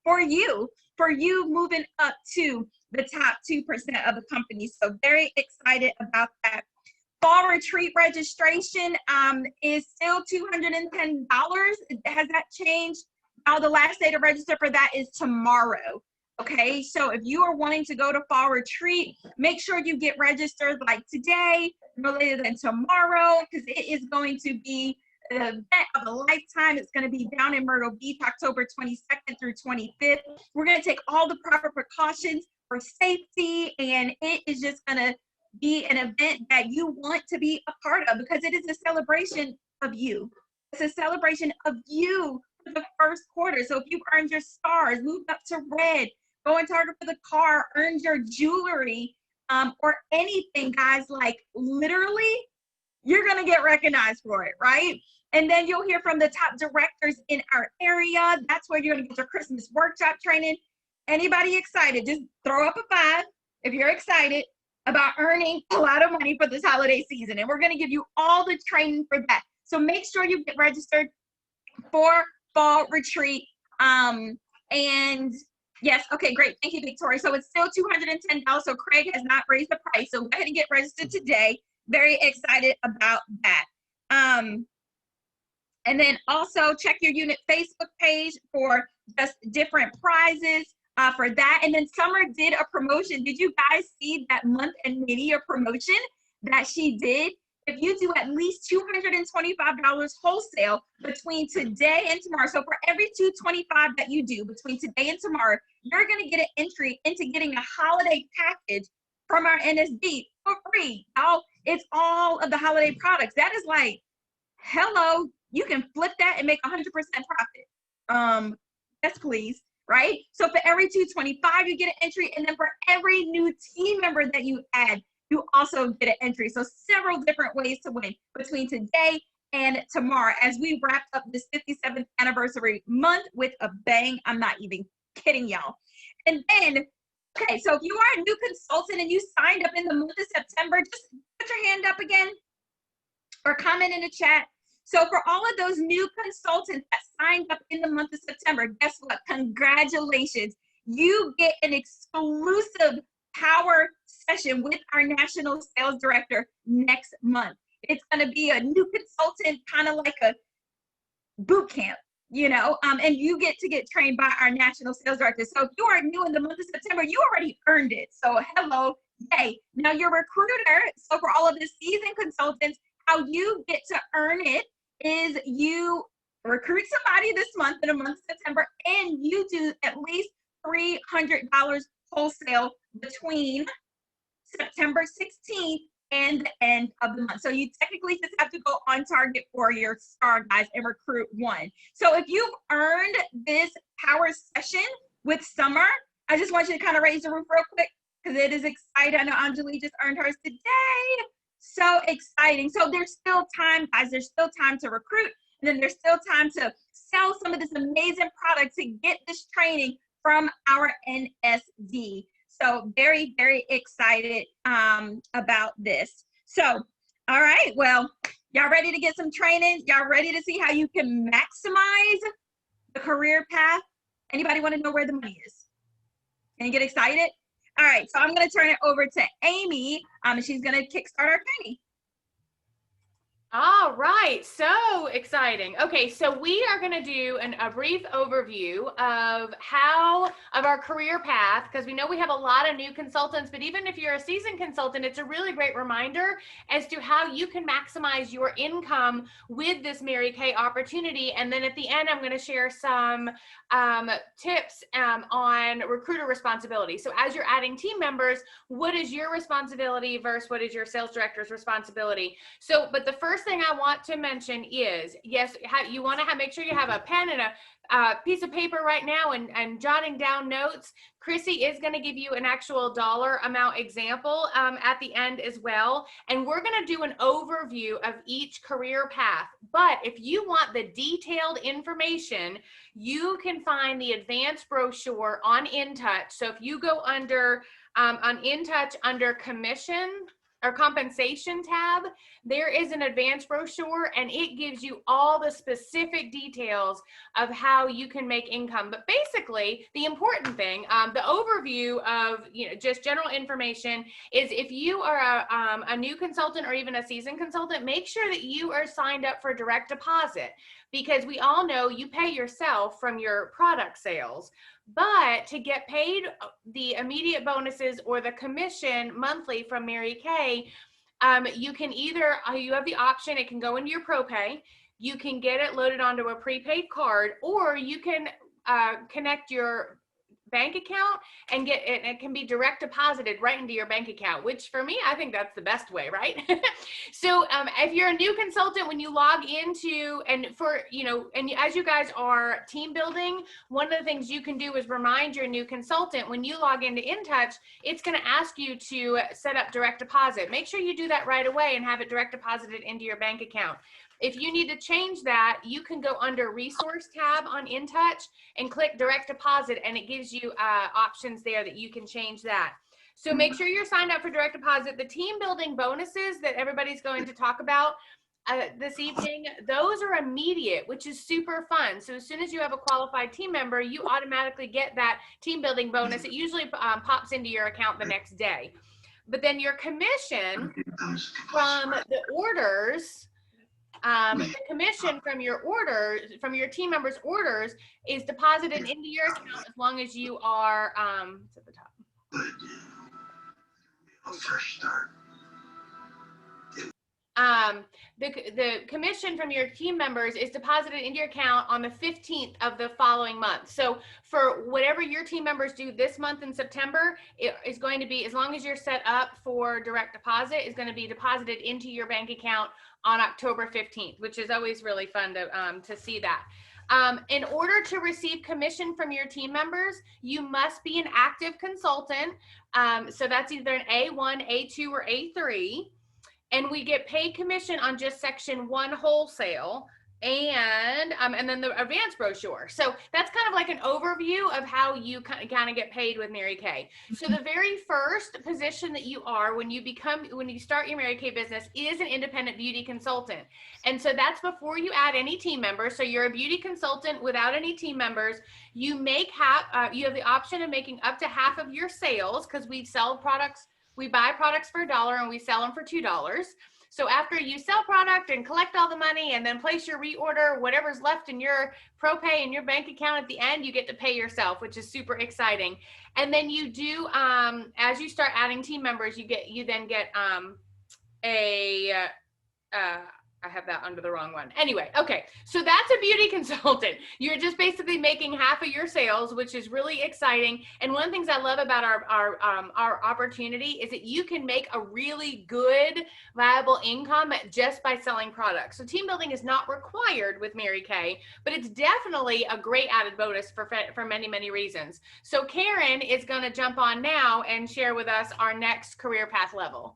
[SPEAKER 10] for you moving up to the top 2% of the company. So very excited about that. Fall retreat registration is still $210. Has that changed? Now the last day to register for that is tomorrow. Okay, so if you are wanting to go to fall retreat, make sure you get registered like today, no later than tomorrow, because it is going to be an event of a lifetime. It's going to be down in Myrtle Beach, October 22nd through 25th. We're going to take all the proper precautions for safety, and it is just going to be an event that you want to be a part of because it is a celebration of you. It's a celebration of you for the first quarter. So if you've earned your stars, moved up to red, go and Target for the car, earned your jewelry, or anything, guys, like literally, you're going to get recognized for it, right? And then you'll hear from the top directors in our area. That's where you're going to get your Christmas workshop training. Anybody excited? Just throw up a 5 if you're excited about earning a lot of money for this holiday season. And we're going to give you all the training for that. So make sure you get registered for fall retreat. And yes, okay, great. Thank you, Victoria. So it's still $210. So Craig has not raised the price. So go ahead and get registered today. Very excited about that. And then also check your unit Facebook page for just different prizes for that. And then Summer did a promotion. Did you guys see that month and media promotion that she did? If you do at least $225 wholesale between today and tomorrow, so for every $225 that you do between today and tomorrow, you're going to get an entry into getting a holiday package from our NSD for free. It's all of the holiday products. That is like, hello, you can flip that and make 100% profit. Yes, please, right? So for every $225, you get an entry, and then for every new team member that you add, you also get an entry. So several different ways to win between today and tomorrow as we wrap up this 57th anniversary month with a bang. I'm not even kidding y'all. And then, okay, so if you are a new consultant and you signed up in the month of September, just put your hand up again or comment in the chat. So for all of those new consultants that signed up in the month of September, guess what? Congratulations. You get an exclusive power session with our national sales director next month. It's going to be a new consultant, kind of like a boot camp, you know, and you get to get trained by our national sales director. So if you are new in the month of September, you already earned it. So hello, yay. Now your recruiter, so for all of the seasoned consultants, how you get to earn it is you recruit somebody this month in the month of September, and you do at least $300 wholesale between September 16th and the end of the month. So you technically just have to go on target for your star, guys, and recruit one. So if you've earned this power session with Summer, I just want you to kind of raise the roof real quick because it is exciting. I know Anjali just earned hers today. So exciting. So there's still time, guys. There's still time to recruit. And then there's still time to sell some of this amazing product to get this training from our NSD. So very, very excited about this. So, all right, well, y'all ready to get some training? Y'all ready to see how you can maximize the career path? Anybody want to know where the money is? Can you get excited? All right, so I'm going to turn it over to Amy, and she's going to kickstart our training.
[SPEAKER 4] All right, so exciting. Okay, so we are going to do a brief overview of our career path, because we know we have a lot of new consultants, but even if you're a seasoned consultant, it's a really great reminder as to how you can maximize your income with this Mary Kay opportunity. And then at the end, I'm going to share some tips on recruiter responsibility. So as you're adding team members, what is your responsibility versus what is your sales director's responsibility? So, but the first thing I want to mention is, yes, you want to make sure you have a pen and a piece of paper right now and jotting down notes. Chrissy is going to give you an actual dollar amount example at the end as well. And we're going to do an overview of each career path. But if you want the detailed information, you can find the advanced brochure on InTouch. So if you go under on InTouch under commission or compensation tab, there is an advanced brochure, and it gives you all the specific details of how you can make income. But basically, the important thing, the overview of just general information is if you are a new consultant or even a seasoned consultant, make sure that you are signed up for direct deposit, because we all know you pay yourself from your product sales. But to get paid the immediate bonuses or the commission monthly from Mary Kay, you can either, you have the option, it can go into your ProPay, you can get it loaded onto a prepaid card, or you can connect your bank account and get it. It can be direct deposited right into your bank account, which for me, I think that's the best way, right? So if you're a new consultant, when you log into, and as you guys are team building, one of the things you can do is remind your new consultant when you log into InTouch, it's going to ask you to set up direct deposit. Make sure you do that right away and have it direct deposited into your bank account. If you need to change that, you can go under resource tab on InTouch and click direct deposit, and it gives you options there that you can change that. So make sure you're signed up for direct deposit. The team building bonuses that everybody's going to talk about this evening, those are immediate, which is super fun. So as soon as you have a qualified team member, you automatically get that team building bonus. It usually pops into your account the next day. But then your commission from the orders the commission from your orders, from your team members' orders, is deposited into your account as long as you are, it's at the top. The commission from your team members is deposited into your account on the 15th of the following month. So for whatever your team members do this month in September, it is going to be, as long as you're set up for direct deposit, is going to be deposited into your bank account on October 15th, which is always really fun to see that. In order to receive commission from your team members, you must be an active consultant. So that's either an A1, A2, or A3. And we get paid commission on just section 1 wholesale and then the advance brochure. So that's kind of like an overview of how you kind of get paid with Mary Kay. So the very first position that you are when you start your Mary Kay business is an independent beauty consultant. And so that's before you add any team members. So you're a beauty consultant without any team members. You you have the option of making up to half of your sales, because we sell products. We buy products for $1 and we sell them for $2. So after you sell product and collect all the money and then place your reorder, whatever's left in your ProPay in your bank account at the end, you get to pay yourself, which is super exciting. And then you do, as you start adding team members, you then get I have that under the wrong one. Anyway, okay, so that's a beauty consultant. You're just basically making half of your sales, which is really exciting. And one of the things I love about our opportunity is that you can make a really good, viable income just by selling products. So team building is not required with Mary Kay, but it's definitely a great added bonus for many, many reasons. So Karen is going to jump on now and share with us our next career path level.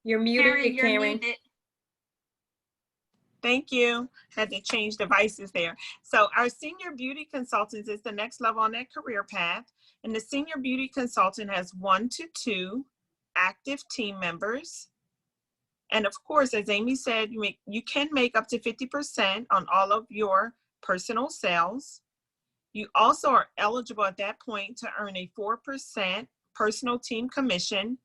[SPEAKER 15] You're muted, Karen.
[SPEAKER 8] Thank you. Had to change devices there. So our senior beauty consultants is the next level on that career path. And the senior beauty consultant has 1 to 2 active team members. And of course, as Amy said, you can make up to 50% on all of your personal sales. You also are eligible at that point to earn a 4% personal team commission.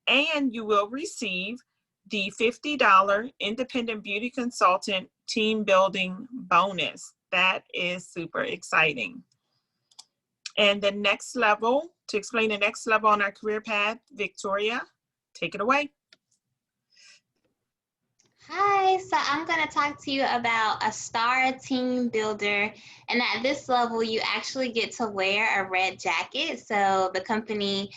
[SPEAKER 8] And you will receive the $50 independent beauty consultant team building bonus. That is super exciting. And the next level, to explain the next level on our career path, Victoria, take it away.
[SPEAKER 9] Hi, so I'm going to talk to you about a star team builder. And at this level, you actually get to wear a red jacket. So the company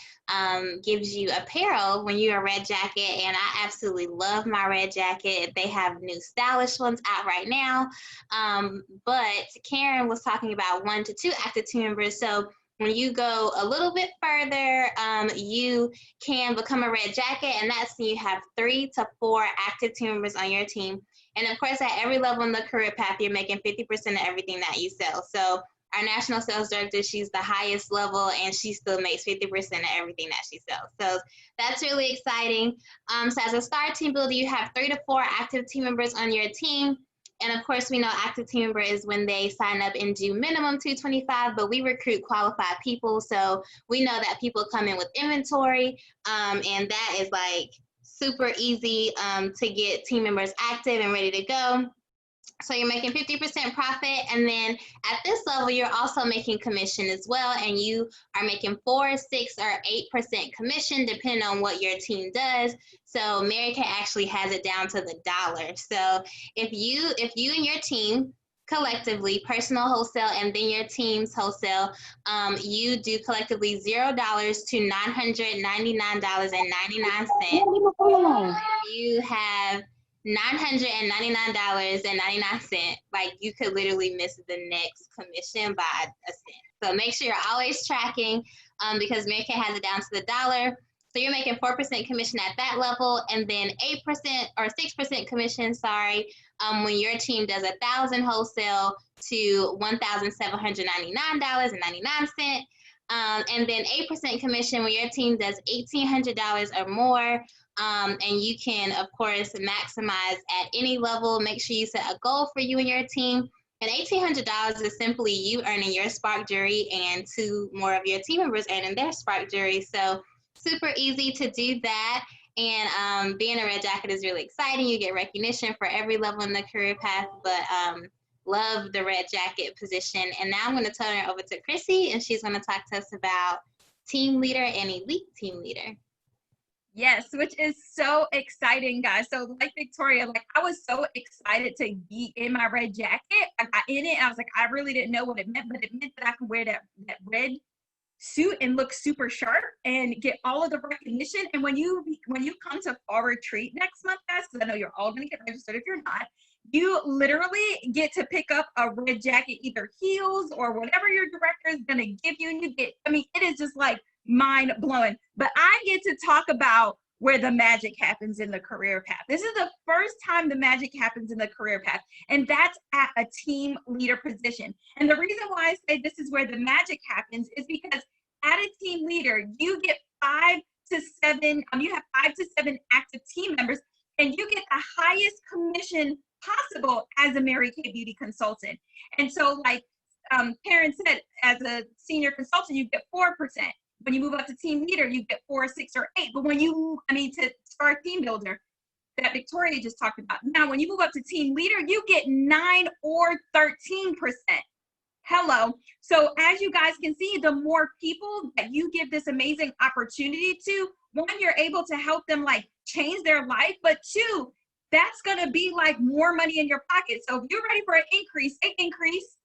[SPEAKER 9] gives you apparel when you're a red jacket. And I absolutely love my red jacket. They have new stylish ones out right now. But Karen was talking about 1 to 2 active team members. So when you go a little bit further, you can become a red jacket, and that's when you have 3 to 4 active team members on your team. And of course, at every level in the career path, you're making 50% of everything that you sell. So our national sales director, she's the highest level, and she still makes 50% of everything that she sells. So that's really exciting. So as a star team builder, you have 3 to 4 active team members on your team. And of course, we know active team member is when they sign up and do minimum $225, but we recruit qualified people. So we know that people come in with inventory, and that is like super easy to get team members active and ready to go. So you're making 50% profit, and then at this level, you're also making commission as well, and you are making 4%, 6%, or 8% commission depending on what your team does. So Mary Kay actually has it down to the dollar. So if you and your team collectively, personal wholesale and then your team's wholesale, you do collectively $0 to $999.99. You have $999.99. Like, you could literally miss the next commission by a cent. So make sure you're always tracking, because Mary Kay has it down to the dollar. So you're making 4% commission at that level, and then 8% or 6% commission, when your team does 1,000 wholesale to $1,799.99. And then 8% commission when your team does $1,800 or more. And you can, of course, maximize at any level. Make sure you set a goal for you and your team. And $1,800 is simply you earning your Spark Jury and 2 more of your team members earning their Spark Jury. So super easy to do that. And being a Red Jacket is really exciting. You get recognition for every level in the career path, but love the Red Jacket position. And now I'm going to turn it over to Chrissy, and she's going to talk to us about team leader and elite team leader.
[SPEAKER 10] Yes, which is so exciting, guys. So like Victoria, like I was so excited to be in my red jacket. I got in it and I was like, I really didn't know what it meant, but it meant that I could wear that red suit and look super sharp and get all of the recognition. And when you come to Fall Retreat next month, guys, because I know you're all going to get registered if you're not, you literally get to pick up a red jacket, either heels or whatever your director is going to give you. And you get, I mean, it is just like mind blowing. But I get to talk about where the magic happens in the career path. This is the first time the magic happens in the career path, and that's at a team leader position. And the reason why I say this is where the magic happens is because at a team leader, you get 5 to 7, you have 5 to 7 active team members, and you get the highest commission possible as a Mary Kay Beauty consultant. And so like Karen said, as a senior consultant, you get 4%. When you move up to team leader, you get 4, 6, or 8. But when you, to start team builder, that Victoria just talked about. Now, when you move up to team leader, you get 9 or 13%. Hello. So as you guys can see, the more people that you give this amazing opportunity to, 1, you're able to help them like change their life, but 2, that's going to be like more money in your pocket. So if you're ready for an increase,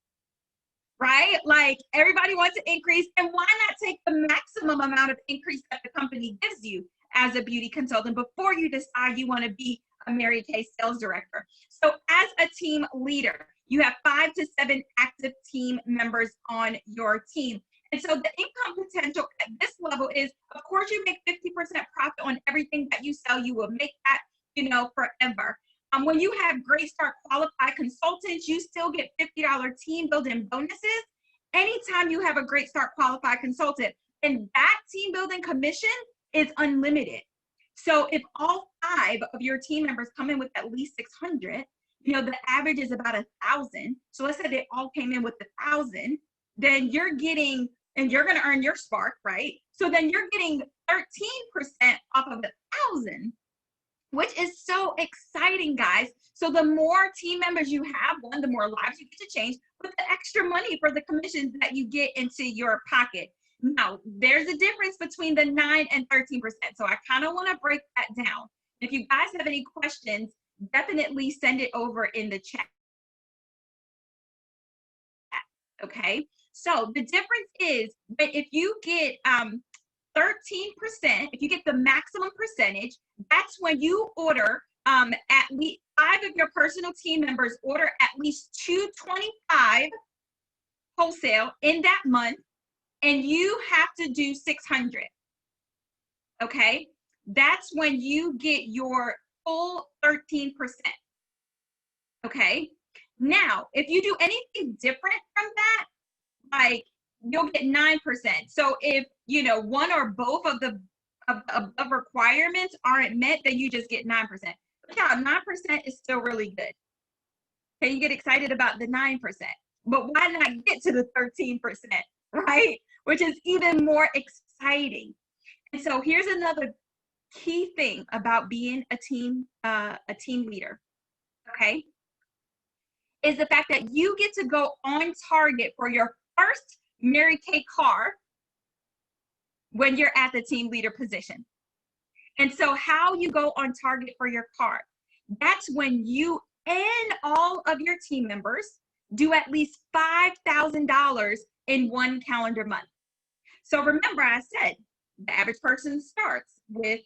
[SPEAKER 10] right? Like everybody wants to increase, and why not take the maximum amount of increase that the company gives you as a beauty consultant before you decide you want to be a Mary Kay sales director? So as a team leader, you have 5 to 7 active team members on your team. And so the income potential at this level is, of course, you make 50% profit on everything that you sell. You will make that, forever. When you have Great Start qualified consultants, you still get $50 team building bonuses anytime you have a Great Start qualified consultant. And that team building commission is unlimited. So if all 5 of your team members come in with at least 600, the average is about 1,000. So let's say they all came in with 1,000, then you're getting, and you're going to earn your Spark, right? So then you're getting 13% off of 1,000. Which is so exciting, guys. So the more team members you have, 1, the more lives you get to change, but the extra money for the commissions that you get into your pocket. Now, there's a difference between the 9 and 13%. So I kind of want to break that down. If you guys have any questions, definitely send it over in the chat. Okay. So the difference is that if you get 13%, if you get the maximum percentage, that's when you order at least 5 of your personal team members order at least $225 wholesale in that month, and you have to do 600. Okay, that's when you get your full 13%. Okay, now if you do anything different from that, like you'll get 9%. So if 1 or both of the of requirements aren't met, then you just get 9%. But yeah, 9% is still really good. Okay, you get excited about the 9%, but why not get to the 13%, right? Which is even more exciting. And so here's another key thing about being a team leader, okay, is the fact that you get to go on target for your first Mary Kay car when you're at the team leader position. And so how you go on target for your car, that's when you and all of your team members do at least $5,000 in 1 calendar month. So remember, I said the average person starts with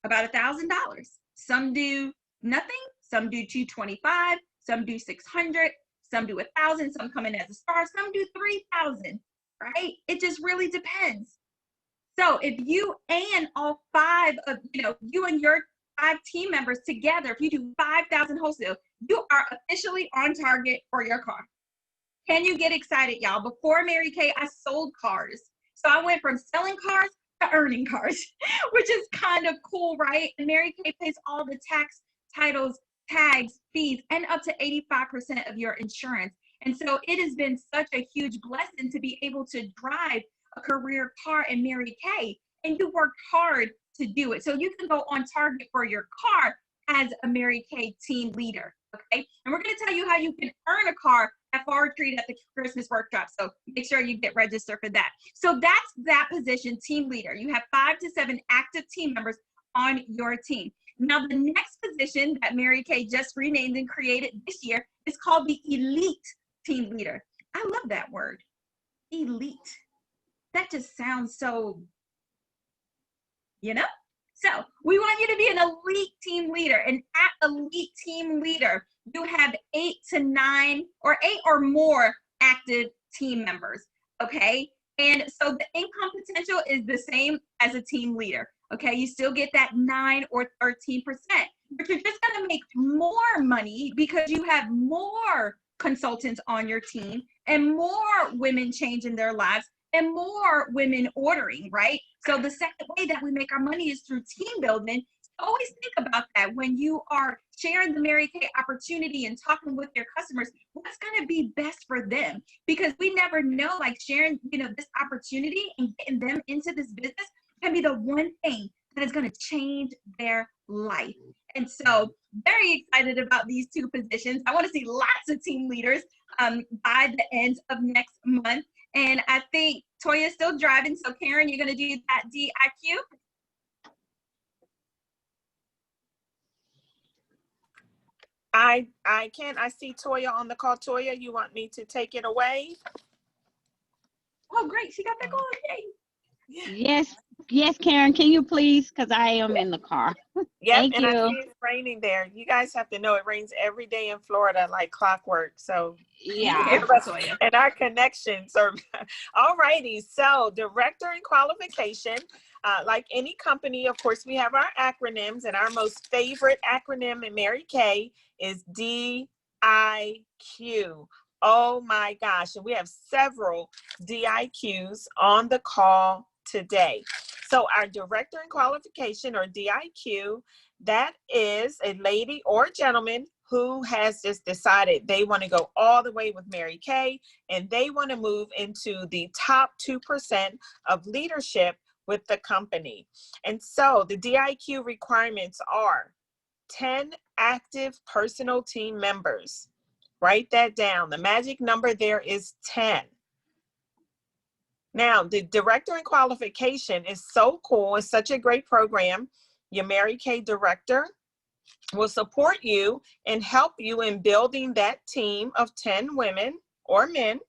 [SPEAKER 10] about $1,000. Some do nothing, some do $225, some do $600, some do $1,000, some come in as a star, some do $3,000, right? It just really depends. So if you and all 5 of, you and your 5 team members together, if you do 5,000 wholesale, you are officially on target for your car. Can you get excited, y'all? Before Mary Kay, I sold cars. So I went from selling cars to earning cars, which is kind of cool, right? And Mary Kay pays all the tax, titles, tags, fees, and up to 85% of your insurance. And so it has been such a huge blessing to be able to drive a career car in Mary Kay, and you worked hard to do it. So you can go on target for your car as a Mary Kay team leader, okay? And we're gonna tell you how you can earn a car at Far Retreat at the Christmas workshop. So make sure you get registered for that. So that's that position, team leader. You have 5 to 7 active team members on your team. Now, the next position that Mary Kay just renamed and created this year is called the elite team leader. I love that word, elite. That just sounds so, you know? So we want you to be an elite team leader. And at elite team leader, you have 8 to 9 or 8 or more active team members, okay? And so the income potential is the same as a team leader, okay? You still get that 9 or 13%, but you're just gonna make more money because you have more consultants on your team and more women changing their lives and more women ordering, right? So the second way that we make our money is through team building. Always think about that when you are sharing the Mary Kay opportunity and talking with your customers, what's gonna be best for them? Because we never know, like sharing, you know, this opportunity and getting them into this business can be the one thing that is gonna change their life. And so very excited about these 2 positions. I wanna see lots of team leaders by the end of next month. And I think Toya's still driving. So Karen, you're gonna do that DIQ.
[SPEAKER 8] I can't. I see Toya on the call. Toya, you want me to take it away?
[SPEAKER 10] Oh, great. She got that going. Yay.
[SPEAKER 16] Yes, Karen, can you please? Because I am in the car.
[SPEAKER 8] Yep,
[SPEAKER 16] Thank
[SPEAKER 8] and
[SPEAKER 16] you.
[SPEAKER 8] I see it's raining there. You guys have to know it rains every day in Florida like clockwork. So
[SPEAKER 16] Yeah.
[SPEAKER 8] and our connections are all righty. So director in qualification, like any company, of course, we have our acronyms, and our most favorite acronym in Mary Kay is DIQ. Oh my gosh. And we have several DIQs on the call today. So our director in qualification, or DIQ, that is a lady or gentleman who has just decided they want to go all the way with Mary Kay, and they want to move into the top 2% of leadership with the company. And so the DIQ requirements are 10 active personal team members. Write that down. The magic number there is 10. Now, the director in qualification is so cool. It's such a great program. Your Mary Kay director will support you and help you in building that team of 10 women or men.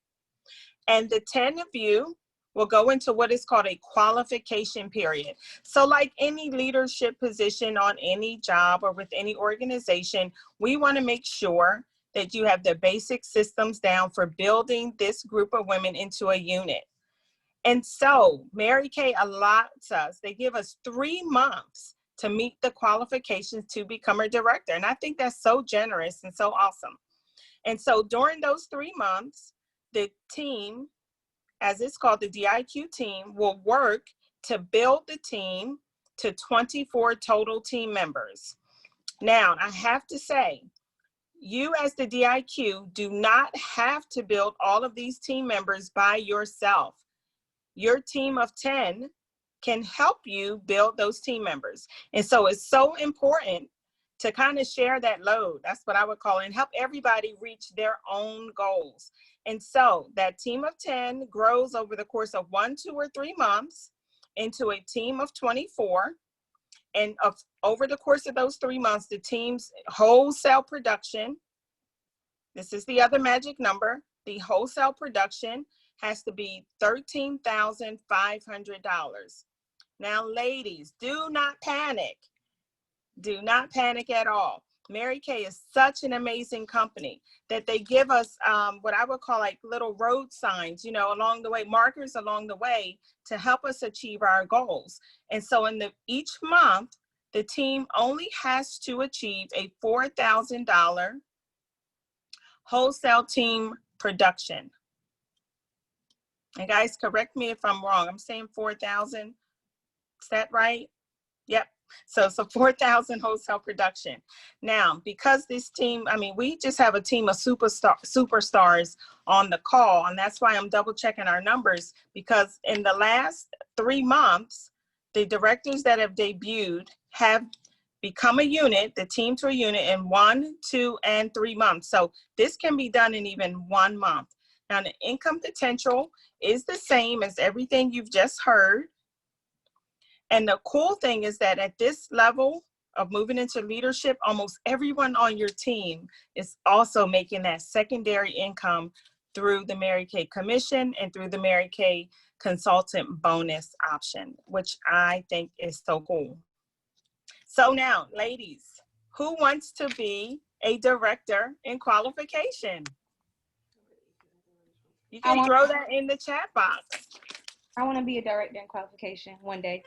[SPEAKER 8] And the 10 of you will go into what is called a qualification period. So like any leadership position on any job or with any organization, we want to make sure that you have the basic systems down for building this group of women into a unit. And so Mary Kay allots us, they give us 3 months to meet the qualifications to become a director. And I think that's so generous and so awesome. And so during those 3 months, the team, as it's called, the DIQ team, will work to build the team to 24 total team members. Now, I have to say, you as the DIQ do not have to build all of these team members by yourself. Your team of 10 can help you build those team members. And so it's so important to kind of share that load. That's what I would call it, and help everybody reach their own goals. And so that team of 10 grows over the course of 1, 2, or 3 months into a team of 24. And over the course of those 3 months, the team's wholesale production, this is the other magic number, the wholesale production has to be $13,500. Now, ladies, do not panic. Do not panic at all. Mary Kay is such an amazing company that they give us what I would call like little road signs, you know, along the way, markers along the way to help us achieve our goals. And so in each month, the team only has to achieve a $4,000 wholesale team production. And guys, correct me if I'm wrong. I'm saying 4,000. Is that right? Yep, So it's a 4,000 wholesale production. Now, because this team, I mean, we just have a team of superstars on the call, and that's why I'm double checking our numbers, because in the last 3 months, the directors that have debuted have become a unit, the team to a unit in 1, 2, and 3 months. So this can be done in even 1 month. Now, the income potential is the same as everything you've just heard. And the cool thing is that at this level of moving into leadership, almost everyone on your team is also making that secondary income through the Mary Kay Commission and through the Mary Kay Consultant Bonus option, which I think is so cool. So now, ladies, who wants to be a director in qualification? You can throw that in the chat box.
[SPEAKER 15] I want to be a director in qualification one day.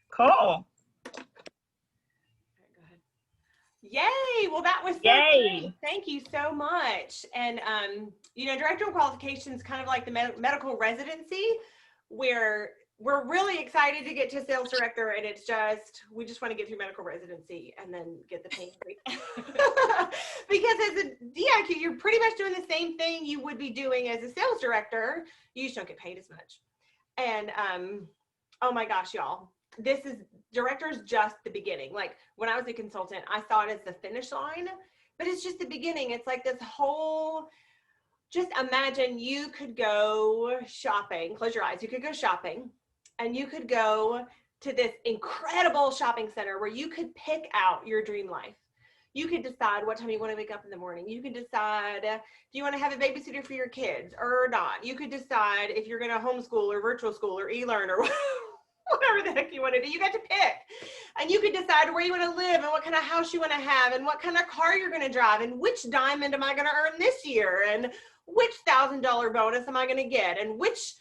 [SPEAKER 8] Cool.
[SPEAKER 2] Yay! Well, that was so great. Thank you so much. And you know, director of qualification is kind of like the medical residency, where we're really excited to get to sales director, and it's just we just want to get through medical residency and then get the pay increase. Because as a DIQ, you're pretty much doing the same thing you would be doing as a sales director. You just don't get paid as much. And oh my gosh, y'all. This is director's just the beginning. Like when I was a consultant, I saw it as the finish line, but it's just the beginning. It's like this whole, just imagine you could go shopping, close your eyes. You could go shopping and you could go to this incredible shopping center where you could pick out your dream life. You could decide what time you want to wake up in the morning. You can decide if you want to have a babysitter for your kids or not. You could decide if you're going to homeschool or virtual school or e-learn or whatever the heck you want to do. You got to pick, and you could decide where you want to live and what kind of house you want to have and what kind of car you're going to drive and which diamond am I going to earn this year and which $1,000 bonus am I going to get and which.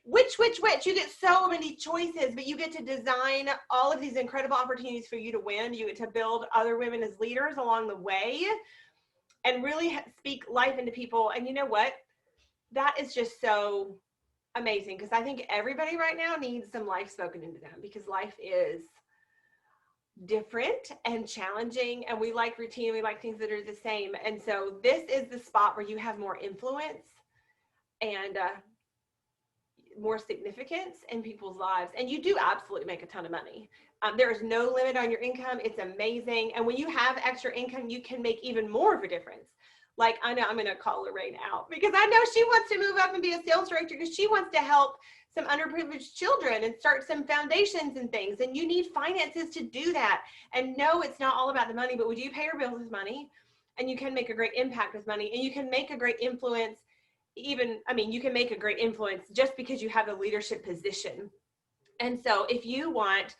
[SPEAKER 2] You get so many choices, but you get to design all of these incredible opportunities for you to win. You get to build other women as leaders along the way and really speak life into people. And you know what? That is just so amazing, because I think everybody right now needs some life spoken into them, because life is different and challenging, and we like routine, we like things that are the same. And so this is the spot where you have more influence and more significance in people's lives, and you do absolutely make a ton of money. There is no limit on your income. It's amazing. And when you have extra income, you can make even more of a difference. Like, I know I'm going to call Lorraine out because I know she wants to move up and be a sales director because she wants to help some underprivileged children and start some foundations and things. And you need finances to do that. And no, it's not all about the money, but we do pay our bills with money, and you can make a great impact with money, and you can make a great influence. Even, I mean, you can make a great influence just because you have a leadership position. And so if you want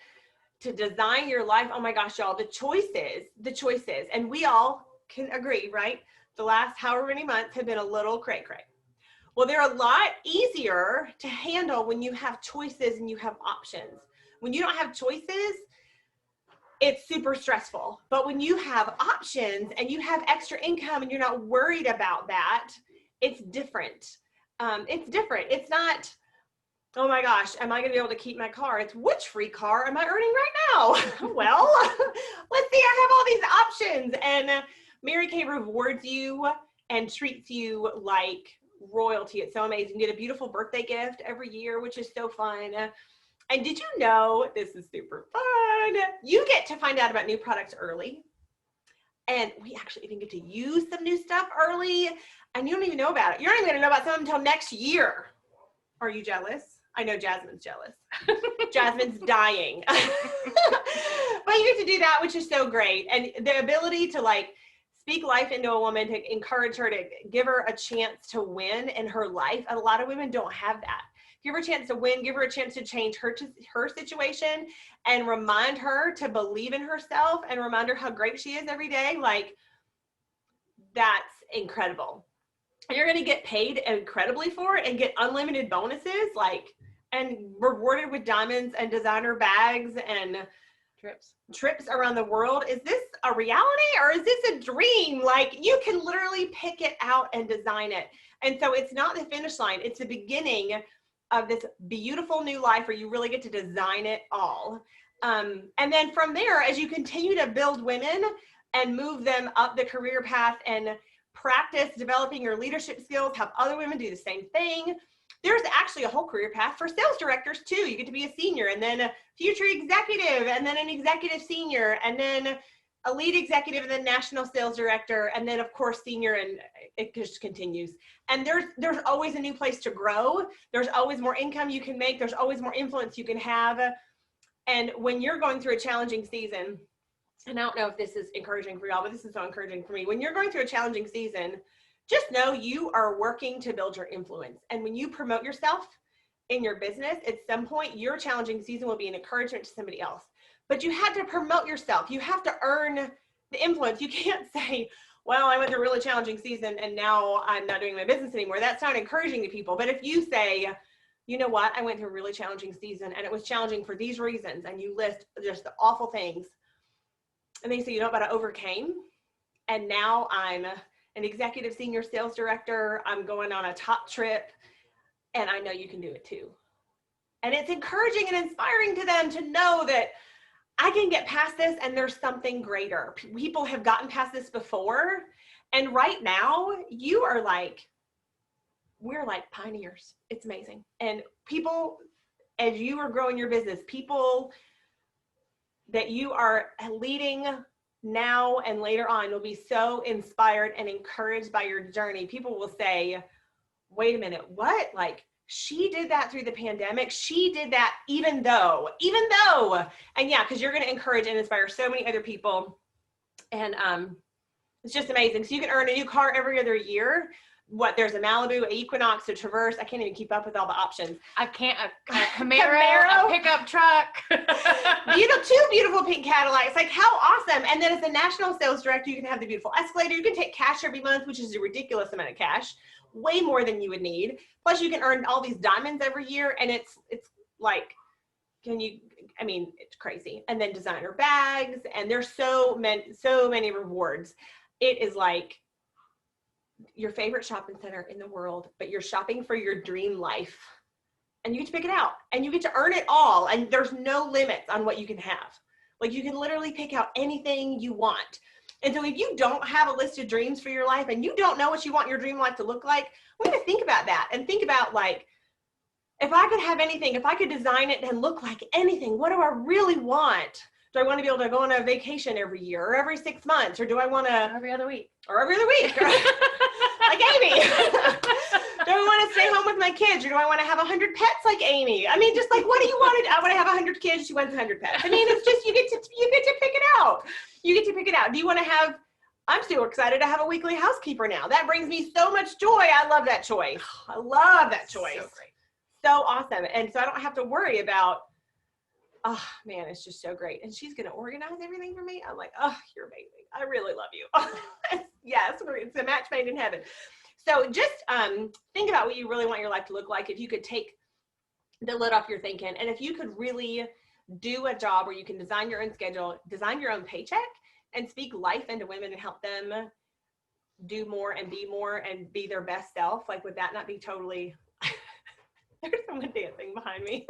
[SPEAKER 2] to design your life, oh my gosh, y'all, the choices, and we all can agree, right? The last however many months have been a little cray-cray. Well, they're a lot easier to handle when you have choices and you have options. When you don't have choices, it's super stressful. But when you have options and you have extra income and you're not worried about that, it's different. It's different. It's not, oh my gosh, am I going to be able to keep my car? It's which free car am I earning right now? Well, let's see, I have all these options. And Mary Kay rewards you and treats you like royalty. It's so amazing. You get a beautiful birthday gift every year, which is so fun. And did you know, this is super fun, you get to find out about new products early. And we actually even get to use some new stuff early, and you don't even know about it. You're not even gonna know about some until next year. Are you jealous? I know Jasmine's jealous. Jasmine's dying. But you get to do that, which is so great. And the ability to like speak life into a woman, to encourage her, to give her a chance to win in her life. A lot of women don't have that. Give her a chance to win, give her a chance to change her situation, and remind her to believe in herself and remind her how great she is every day. Like, that's incredible. And you're going to get paid incredibly for it and get unlimited bonuses, like, and rewarded with diamonds and designer bags and trips around the world. Is this a reality or is this a dream? Like, you can literally pick it out and design it. And so it's not the finish line. It's the beginning of this beautiful new life where you really get to design it all. And then from there, as you continue to build women and move them up the career path and practice developing your leadership skills, help other women do the same thing, there's actually a whole career path for sales directors too. You get to be a senior and then a future executive and then an executive senior and then a lead executive and then national sales director and then of course senior, and it just continues. And there's always a new place to grow. There's always more income you can make. There's always more influence you can have. And when you're going through a challenging season, and I don't know if this is encouraging for y'all, but this is so encouraging for me. When you're going through a challenging season, just know you are working to build your influence. And when you promote yourself in your business, at some point, your challenging season will be an encouragement to somebody else. But you have to promote yourself. You have to earn the influence. You can't say, well, I went through a really challenging season and now I'm not doing my business anymore. That's not encouraging to people. But if you say, you know what, I went through a really challenging season and it was challenging for these reasons, and you list just the awful things, and then you say, you know what, I overcame, and now I'm an executive senior sales director, I'm going on a top trip, and I know you can do it too. And it's encouraging and inspiring to them to know that I can get past this and there's something greater. People have gotten past this before, and right now you are like, we're like pioneers. It's amazing. And people, as you are growing your business, people that you are leading now and later on will be so inspired and encouraged by your journey. People will say, wait a minute, what? Like, she did that through the pandemic. She did that even though. And yeah, because you're going to encourage and inspire so many other people. And it's just amazing. So you can earn a new car every other year. There's a Malibu, a Equinox, a Traverse. I can't even keep up with all the options.
[SPEAKER 4] I can't, a Camaro, a pickup truck.
[SPEAKER 2] Two beautiful pink Cadillacs. Like, how awesome. And then as a national sales director, you can have the beautiful Escalator. You can take cash every month, which is a ridiculous amount of cash, way more than you would need. Plus you can earn all these diamonds every year. And it's like, it's crazy. And then designer bags, and there's so many rewards. It is like your favorite shopping center in the world, but you're shopping for your dream life, and you get to pick it out and you get to earn it all. And there's no limits on what you can have. Like, you can literally pick out anything you want. And so if you don't have a list of dreams for your life and you don't know what you want your dream life to look like, we need to think about that and think about, like, if I could have anything, if I could design it and look like anything, what do I really want? Do I want to be able to go on a vacation every year or every 6 months? Or do I want to
[SPEAKER 4] every other week?
[SPEAKER 2] Like Amy. Do I want to stay home with my kids, or do I want to have 100 pets like Amy? I mean, just like, what do you want? I want to have 100 kids. She wants 100 pets. I mean, it's just, you get to pick it out. You get to pick it out. Do you want to have, I'm so excited to have a weekly housekeeper now. That brings me so much joy. I love that choice. I love that choice. So great. So awesome. And so I don't have to worry about, oh man, it's just so great. And she's going to organize everything for me. I'm like, oh, you're amazing. I really love you. Yes, it's a match made in heaven. So just think about what you really want your life to look like. If you could take the lid off your thinking, and if you could really do a job where you can design your own schedule, design your own paycheck, and speak life into women and help them do more and be their best self, like, would that not be totally, there's someone dancing behind me.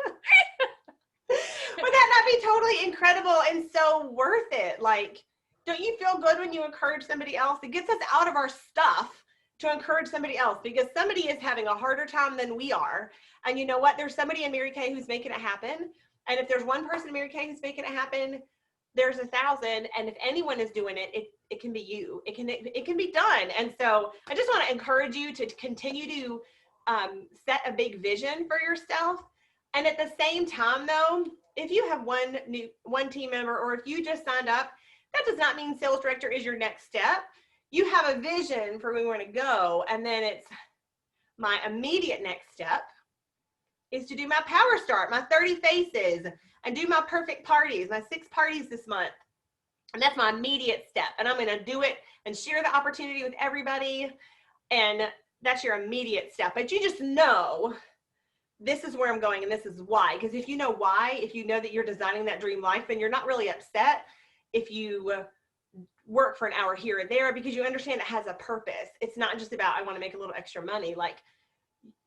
[SPEAKER 2] Would that not be totally incredible and so worth it? Like, don't you feel good when you encourage somebody else? It gets us out of our stuff to encourage somebody else, because somebody is having a harder time than we are. And you know what? There's somebody in Mary Kay who's making it happen. And if there's one person in Mary Kay who's making it happen, there's 1,000. And if anyone is doing it, it can be you. It can be done. And so I just want to encourage you to continue to set a big vision for yourself. And at the same time, though, if you have one team member, or if you just signed up, that does not mean sales director is your next step. You have a vision for where we want to go. And then it's my immediate next step is to do my Power Start, my 30 faces, and do my perfect parties, my 6 parties this month. And that's my immediate step. And I'm going to do it and share the opportunity with everybody. And that's your immediate step. But you just know, this is where I'm going and this is why. Because if you know why, if you know that you're designing that dream life, then you're not really upset if you work for an hour here or there, because you understand it has a purpose. It's not just about, I want to make a little extra money. Like,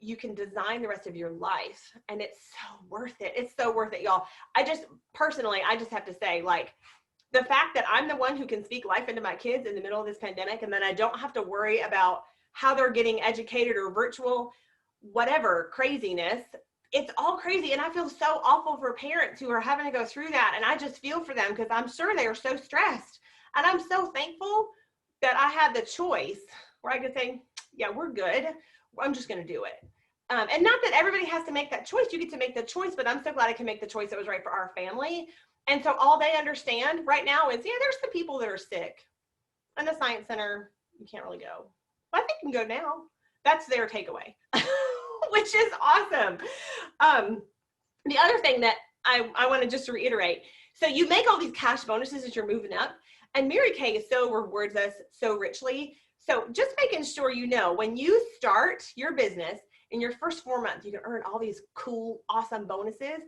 [SPEAKER 2] you can design the rest of your life. And it's so worth it. It's so worth it, y'all. I just have to say, like, the fact that I'm the one who can speak life into my kids in the middle of this pandemic, and then I don't have to worry about how they're getting educated or virtual, whatever craziness. It's all crazy. And I feel so awful for parents who are having to go through that. And I just feel for them because I'm sure they are so stressed. And I'm so thankful that I had the choice where I could say, yeah, we're good. I'm just going to do it. And not that everybody has to make that choice. You get to make the choice, but I'm so glad I can make the choice that was right for our family. And so all they understand right now is, yeah, there's some people that are sick. And the Science Center, you can't really go. Well, I think you can go now. That's their takeaway, which is awesome. The other thing that I want to just reiterate, so you make all these cash bonuses as you're moving up, and Mary Kay so rewards us so richly. So just making sure you know, when you start your business in your first 4 months, you can earn all these cool, awesome bonuses.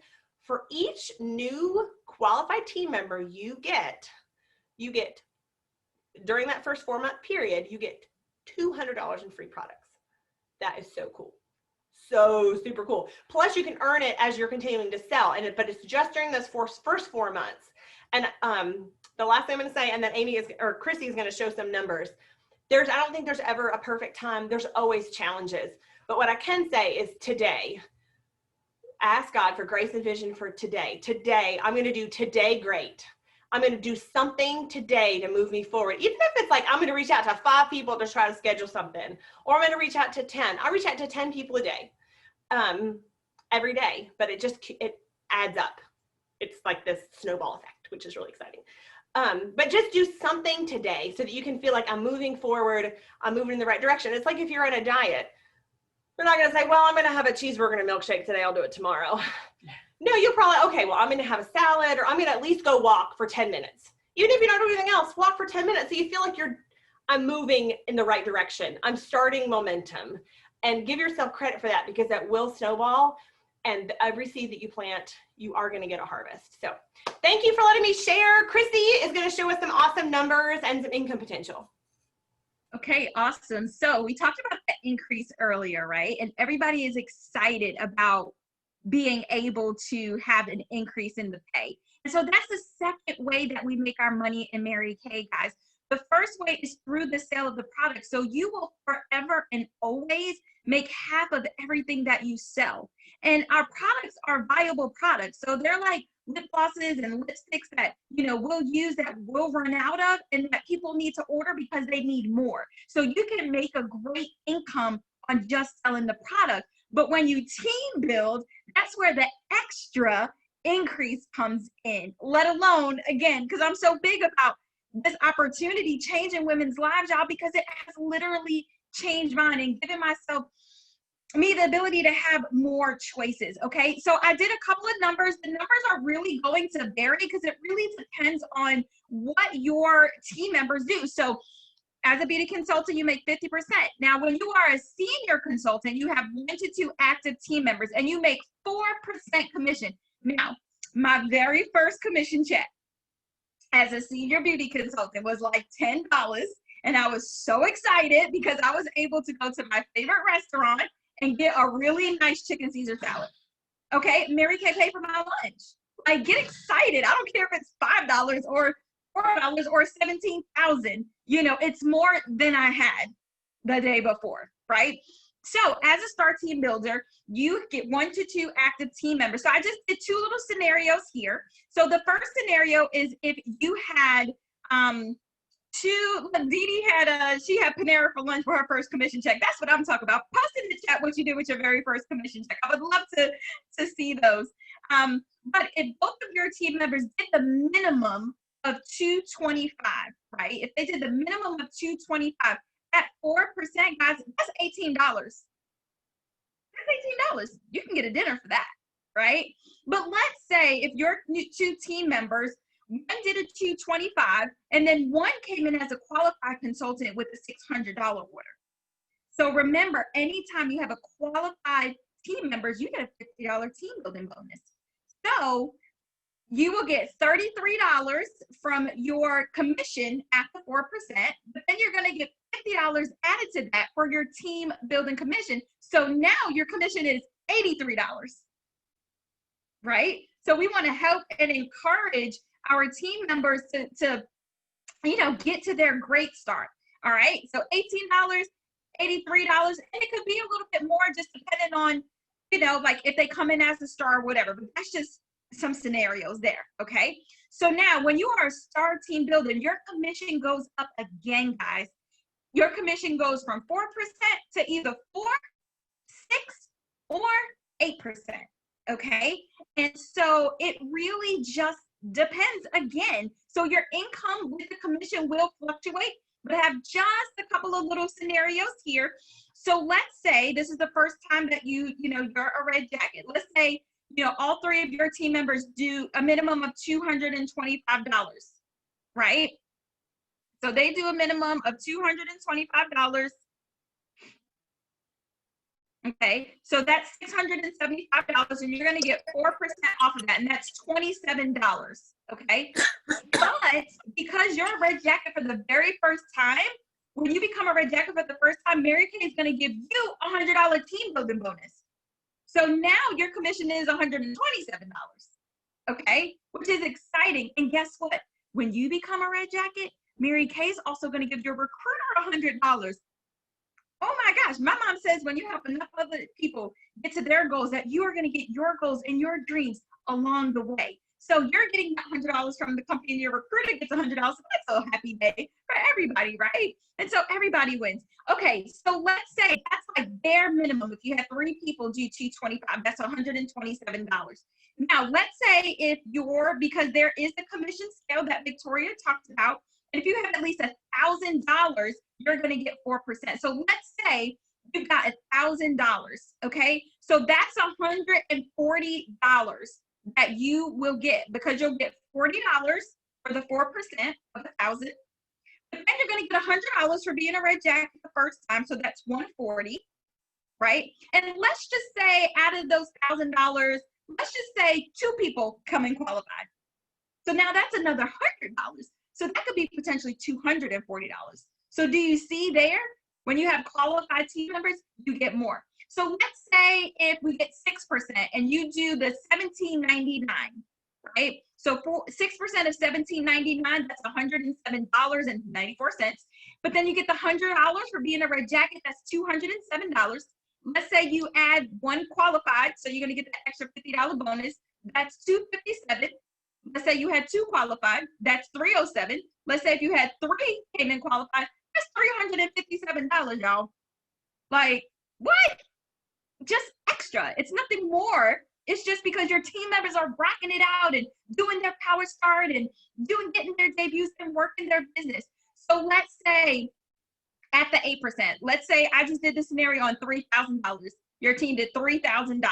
[SPEAKER 2] For each new qualified team member you get during that first 4 month period, you get $200 in free products. That is so cool. So super cool. Plus you can earn it as you're continuing to sell, but it's just during those first 4 months. And the last thing I'm going to say, and then Chrissy is going to show some numbers. I don't think there's ever a perfect time. There's always challenges. But what I can say is today, ask God for grace and vision for today. Today, I'm going to do today great. I'm going to do something today to move me forward. Even if it's like, I'm going to reach out to 5 people to try to schedule something, or I'm going to reach out to 10. I reach out to 10 people a day, every day, but it adds up. It's like this snowball effect, which is really exciting. But just do something today so that you can feel like I'm moving forward. I'm moving in the right direction. It's like if you're on a diet, you're not going to say, well, I'm going to have a cheeseburger and a milkshake today. I'll do it tomorrow. No, you'll probably, okay, well, I'm going to have a salad, or I'm going to at least go walk for 10 minutes. Even if you don't do anything else, walk for 10 minutes. So you feel like I'm moving in the right direction. I'm starting momentum, and give yourself credit for that, because that will snowball, and every seed that you plant, you are going to get a harvest. So thank you for letting me share. Chrissy is going to show us some awesome numbers and some income potential.
[SPEAKER 10] Okay, awesome. So we talked about the increase earlier, right? And everybody is excited about being able to have an increase in the pay. And so that's the second way that we make our money in Mary Kay, guys. The first way is through the sale of the product. So you will forever and always make half of everything that you sell. And our products are viable products. So they're like lip glosses and lipsticks that, we'll use, that we'll run out of, and that people need to order because they need more. So you can make a great income on just selling the product. But when you team build, that's where the extra increase comes in, let alone, again, because I'm so big about this opportunity changing women's lives, y'all, because it has literally changed mine and given me the ability to have more choices. Okay, so I did a couple of numbers. The numbers are really going to vary because it really depends on what your team members do. So as a beauty consultant, you make 50%. Now, when you are a senior consultant, you have 1 to 2 active team members, and you make 4% commission. Now, my very first commission check as a senior beauty consultant was like $10, and I was so excited because I was able to go to my favorite restaurant and get a really nice chicken Caesar salad. Okay, Mary Kay paid for my lunch. Like, get excited. I don't care if it's $5 or $4 or $17,000. It's more than I had the day before, right? So as a STAR team builder, you get 1 to 2 active team members. So I just did 2 little scenarios here. So the first scenario is if you had Dee had she had Panera for lunch for her first commission check. That's what I'm talking about. Post in the chat what you did with your very first commission check. I would love to see those. But if both of your team members did the minimum of $225, right? If they did the minimum of $225 at 4%, guys, that's $18. That's $18. You can get a dinner for that, right? But let's say if your 2 team members, one did a $225, and then one came in as a qualified consultant with a $600 order. So remember, anytime you have a qualified team members, you get a $50 team building bonus. So you will get $33 from your commission at the 4%, but then you're going to get $50 added to that for your team building commission. So now your commission is $83, right? So we want to help and encourage our team members to get to their great start. All right. So $18, $83, and it could be a little bit more just depending on, like if they come in as a star or whatever, but that's just some scenarios there. Okay. So now when you are a star team builder, your commission goes up again, guys. Your commission goes from 4% to either 4, 6, or 8%. Okay. And so it really just depends again. So your income with the commission will fluctuate, but I have just a couple of little scenarios here. So let's say this is the first time that you're a red jacket. Let's say, all 3 of your team members do a minimum of $225, right? So they do a minimum of $225. Okay, so that's $675, and you're going to get 4% off of that, and that's $27. Okay, but because you're a red jacket for the very first time, when you become a red jacket for the first time, Mary Kay is going to give you a $100 team building bonus. So now your commission is $127. Okay, which is exciting. And guess what? When you become a red jacket, Mary Kay is also going to give your recruiter $100. Oh my gosh, my mom says when you help enough other people get to their goals, that you are going to get your goals and your dreams along the way. So you're getting $100 from the company and your recruiter gets $100. So that's a happy day for everybody, right? And so everybody wins. Okay, so let's say that's like bare minimum. If you have 3 people do $225, that's $127. Now, let's say if because there is a commission scale that Victoria talked about, and if you have at least $1,000, you're going to get 4%. So let's say you've got $1,000, okay? So that's $140 that you will get, because you'll get $40 for the 4% of $1,000. But then you're going to get $100 for being a red jacket the first time, so that's $140, right? And let's just say out of those $1,000, let's just say 2 people come in qualified. So now that's another $100. So that could be potentially $240. So do you see there? When you have qualified team members, you get more. So let's say if we get 6% and you do the $17.99, right? So 6% of $17.99, that's $107.94. But then you get the $100 for being a red jacket, that's $207. Let's say you add 1 qualified, so you're going to get the extra $50 bonus. That's $257. Let's say you had 2 qualified, that's $307. Let's say if you had 3 came in qualified, that's $357, y'all. Like, what? Just extra. It's nothing more. It's just because your team members are rocking it out and doing their power start and getting their debuts and working their business. So let's say at the 8%, let's say I just did the scenario on $3,000. Your team did $3,000.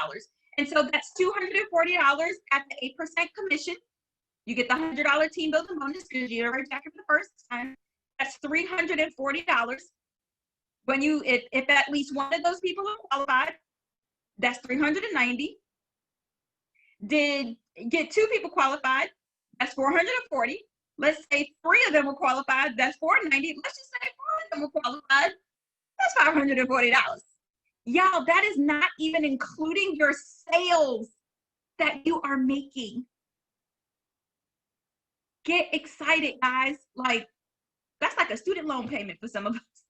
[SPEAKER 10] And so that's $240 at the 8% commission. You get the $100 team building bonus because you're a red jacket for the first time. That's $340. When if at least one of those people are qualified, that's $390. Did get 2 people qualified, that's $440. Let's say 3 of them were qualified, that's $490. Let's just say 4 of them were qualified, that's $540. Y'all, that is not even including your sales that you are making. Get excited, guys. Like, that's like a student loan payment for some of us,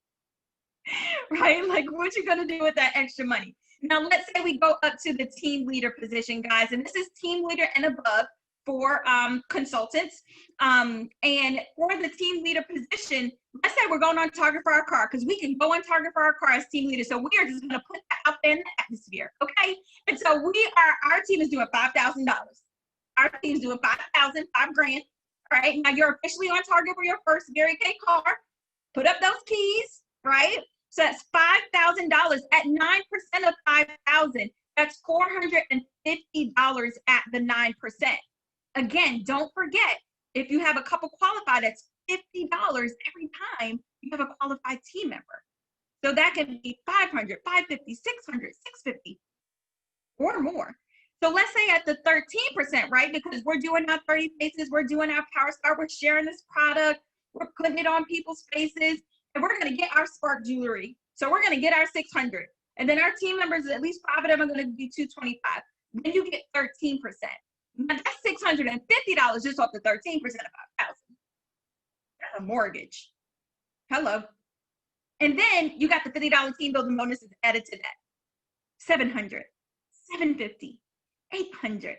[SPEAKER 10] right? Like, what you gonna do with that extra money? Now, let's say we go up to the team leader position, guys, and this is team leader and above for consultants. And for the team leader position, let's say we're going on target for our car, because we can go on target for our car as team leaders. So we are just gonna put that out there in the atmosphere, okay? And so our team is doing $5,000. Our team's doing $5,000, $5,000. All right, now you're officially on target for your first Mary Kay car. Put up those keys, right? So that's $5,000 at 9% of 5,000. That's $450 at the 9%. Again, don't forget, if you have a couple qualified, that's $50 every time you have a qualified team member. So that can be $500, $550, $600, $650, or more. So let's say at the 13%, right? Because we're doing our 30 faces, we're doing our Power Star, we're sharing this product, we're putting it on people's faces, and we're going to get our Spark jewelry. So we're going to get our 600. And then our team members, at least 5 of them are going to be 225. Then you get 13%. Now that's $650 just off the 13% of 5,000. That's a mortgage. Hello. And then you got the $50 team building bonuses added to that. 700, 750, 800,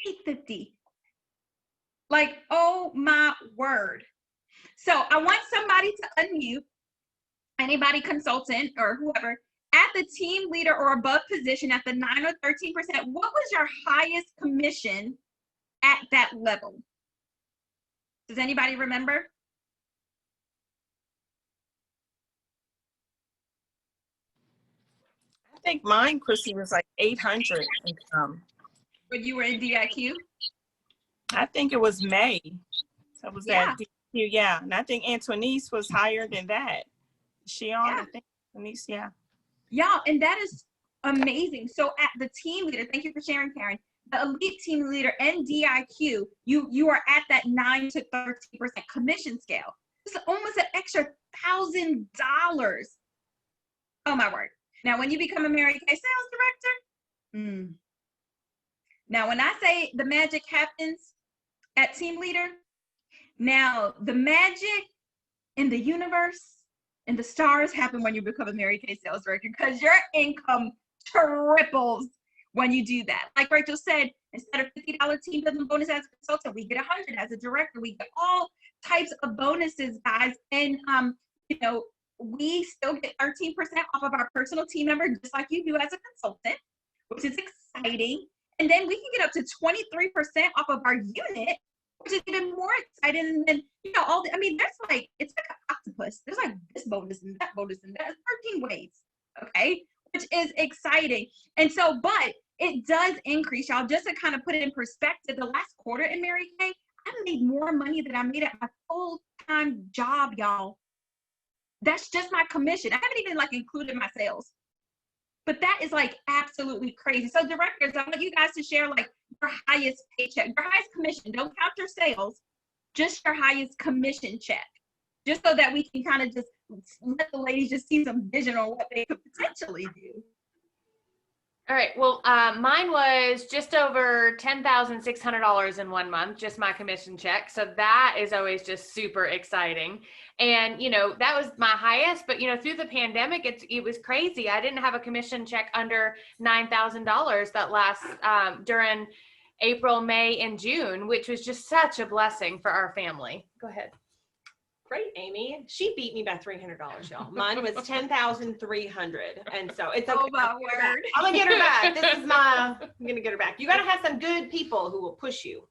[SPEAKER 10] 850. Like, oh my word. So I want somebody to unmute, anybody consultant or whoever, at the team leader or above position at the 9 or 13%, what was your highest commission at that level? Does anybody remember?
[SPEAKER 8] I think mine, Chrissy, was like 800 and some.
[SPEAKER 10] When you were in DIQ?
[SPEAKER 8] I think it was May. So it was
[SPEAKER 10] Yeah.
[SPEAKER 8] that DIQ, yeah. And I think Antoinette was higher than that. Is she on?
[SPEAKER 10] Yeah.
[SPEAKER 8] I think Antoinette, yeah.
[SPEAKER 10] Yeah, and that is amazing. So at the team leader, thank you for sharing, Karen. The elite team leader and DIQ, you are at that 9 to 13% commission scale. This is almost an extra $1,000. Oh my word. Now, when you become a Mary Kay sales director, now when I say the magic happens at team leader, now the magic in the universe and the stars happen when you become a Mary Kay sales director, because your income triples when you do that. Like Rachel said, instead of $50 team building bonus as a consultant, we get 100 as a director. We get all types of bonuses, guys. And you know, we still get 13% off of our personal team member, just like you do as a consultant, which is exciting. And then we can get up to 23% off of our unit, which is even more exciting. And then, you know, all the, I mean, there's like, it's like an octopus. There's like this bonus and that bonus and that. 13 ways, okay? Which is exciting. And so, but it does increase, y'all. Just to kind of put it in perspective, the last quarter in Mary Kay, I made more money than I made at my full-time job, y'all. That's just my commission. I haven't even like included my sales. But that is like absolutely crazy. So directors, I want you guys to share like your highest paycheck, your highest commission. Don't count your sales, just your highest commission check. Just so that we can kind of just let the ladies just see some vision on what they could potentially do.
[SPEAKER 4] All right. Well, mine was just over $10,600 in 1 month, just my commission check. So that is always just super exciting. And, you know, that was my highest, but, you know, through the pandemic, it was crazy. I didn't have a commission check under $9,000 that last during April, May, and June, which was just such a blessing for our family. Go ahead.
[SPEAKER 2] Great, Amy. She beat me by $300, y'all. Mine was $10,300, and so it's okay.
[SPEAKER 10] Oh my word!
[SPEAKER 2] I'm gonna get her back. I'm gonna get her back. You gotta have some good people who will push you.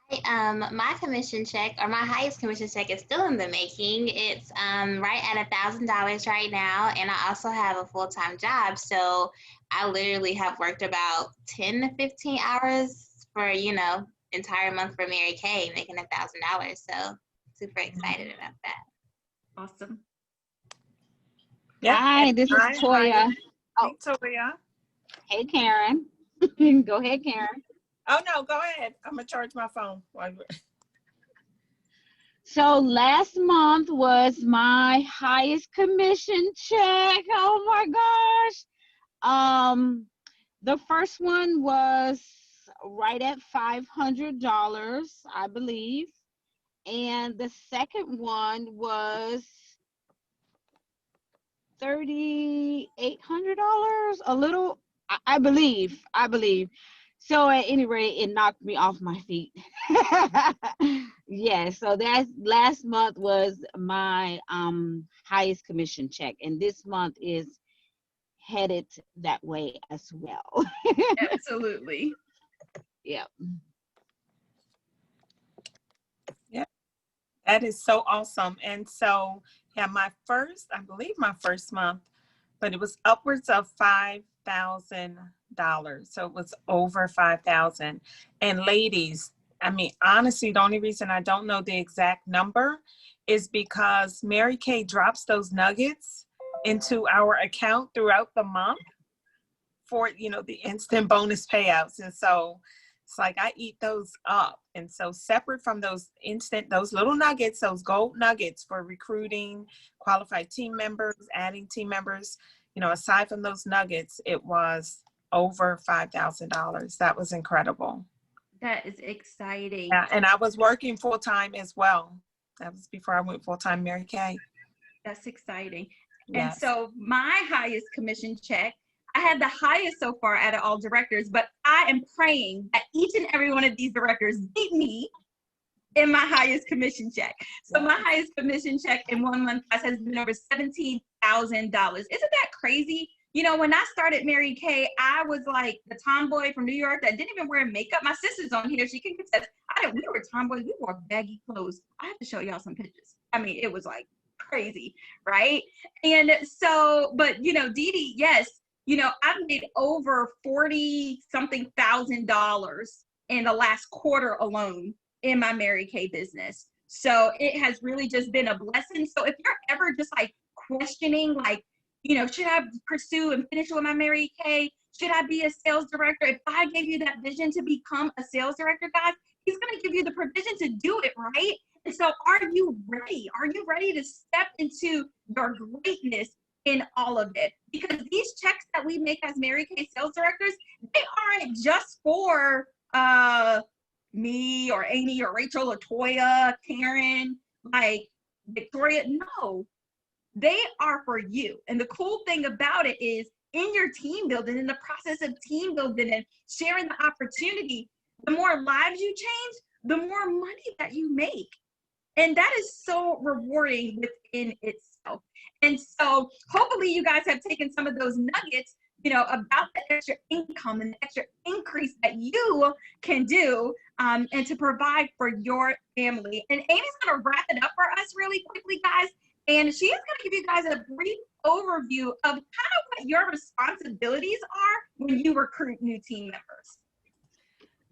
[SPEAKER 9] My commission check, or my highest commission check, is still in the making. It's right at $1,000 right now, and I also have a full-time job. So I literally have worked about 10 to 15 hours for, you know, entire month for Mary Kay, making $1,000. So super excited about that.
[SPEAKER 10] Awesome.
[SPEAKER 8] Yeah.
[SPEAKER 16] Hi, this is Toya.
[SPEAKER 8] Hey, Toya.
[SPEAKER 16] Hey, Karen. Go ahead, Karen.
[SPEAKER 8] Oh no, go ahead. I'm gonna charge my phone.
[SPEAKER 16] So last month was my highest commission check. Oh my gosh. The first one was right at $500, I believe. And the second one was $3,800, a little, I believe. So at any rate, it knocked me off my feet. Yeah, so that's last month was my highest commission check, and this month is headed that way as well.
[SPEAKER 10] Absolutely.
[SPEAKER 16] Yep.
[SPEAKER 8] Yeah, that is so awesome. And so, yeah, I believe my first month, but it was upwards of $5,000. So it was over 5,000. And ladies, I mean, honestly, the only reason I don't know the exact number is because Mary Kay drops those nuggets into our account throughout the month for, you know, the instant bonus payouts. And so It's like I eat those up. And so separate from those little nuggets, those gold nuggets for recruiting qualified team members, adding team members, aside from those nuggets, it was over $5,000. That was incredible.
[SPEAKER 10] That is exciting.
[SPEAKER 8] Yeah, and I was working full-time as well. That was before I went full-time Mary Kay.
[SPEAKER 10] That's exciting.
[SPEAKER 8] Yes.
[SPEAKER 10] And so my highest commission check, I had the highest so far out of all directors, but I am praying that each and every one of these directors beat me in my highest commission check. So my highest commission check in 1 month has been over $17,000. Isn't that crazy? When I started Mary Kay, I was like the tomboy from New York that didn't even wear makeup. My sister's on here. She can contest. We were tomboys. We wore baggy clothes. I have to show y'all some pictures. I mean, it was like crazy, right? And so, but, Dee Dee, yes, I've made over $40-something thousand in the last quarter alone in my Mary Kay business. So it has really just been a blessing. So if you're ever just like questioning, like, should I pursue and finish with my Mary Kay? Should I be a sales director? If I gave you that vision to become a sales director, guys, he's going to give you the provision to do it, right? And so are you ready? Are you ready to step into your greatness in all of it? Because these checks that we make as Mary Kay sales directors, they aren't just for me or Amy or Rachel or Toya, Karen, like Victoria. No. They are for you. And the cool thing about it is in your team building, in the process of team building and sharing the opportunity, the more lives you change, the more money that you make. And that is so rewarding within itself. And so hopefully you guys have taken some of those nuggets, about the extra income and the extra increase that you can do and to provide for your family. And Amy's going to wrap it up for us really quickly, guys. And she is going to give you guys a brief overview of kind of what your responsibilities are when you recruit new team members.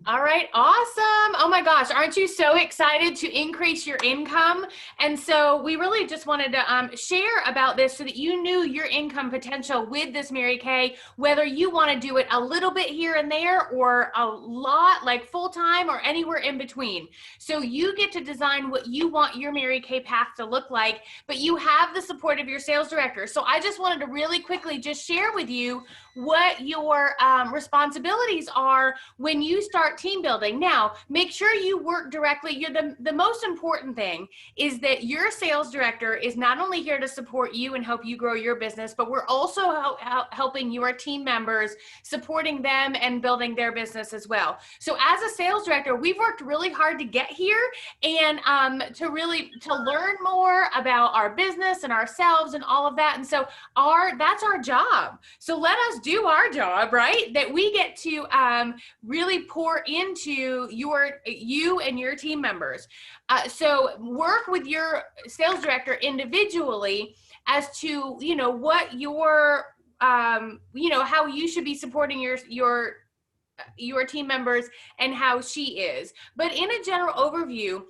[SPEAKER 4] All right, awesome. Oh my gosh, aren't you so excited to increase your income? And so we really just wanted to share about this so that you knew your income potential with this Mary Kay, whether you want to do it a little bit here and there or a lot, like full-time or anywhere in between. So you get to design what you want your Mary Kay path to look like, but you have the support of your sales director. So I just wanted to really quickly just share with you what your responsibilities are when you start team building. Now, make sure you work directly. The most important thing is that your sales director is not only here to support you and help you grow your business, but we're also helping your team members, supporting them and building their business as well. So as a sales director, we've worked really hard to get here and to learn more about our business and ourselves and all of that. And so that's our job. So let us do our job, right? That we get to really pour into you and your team members. So work with your sales director individually as to, what your, how you should be supporting your team members and how she is. But in a general overview,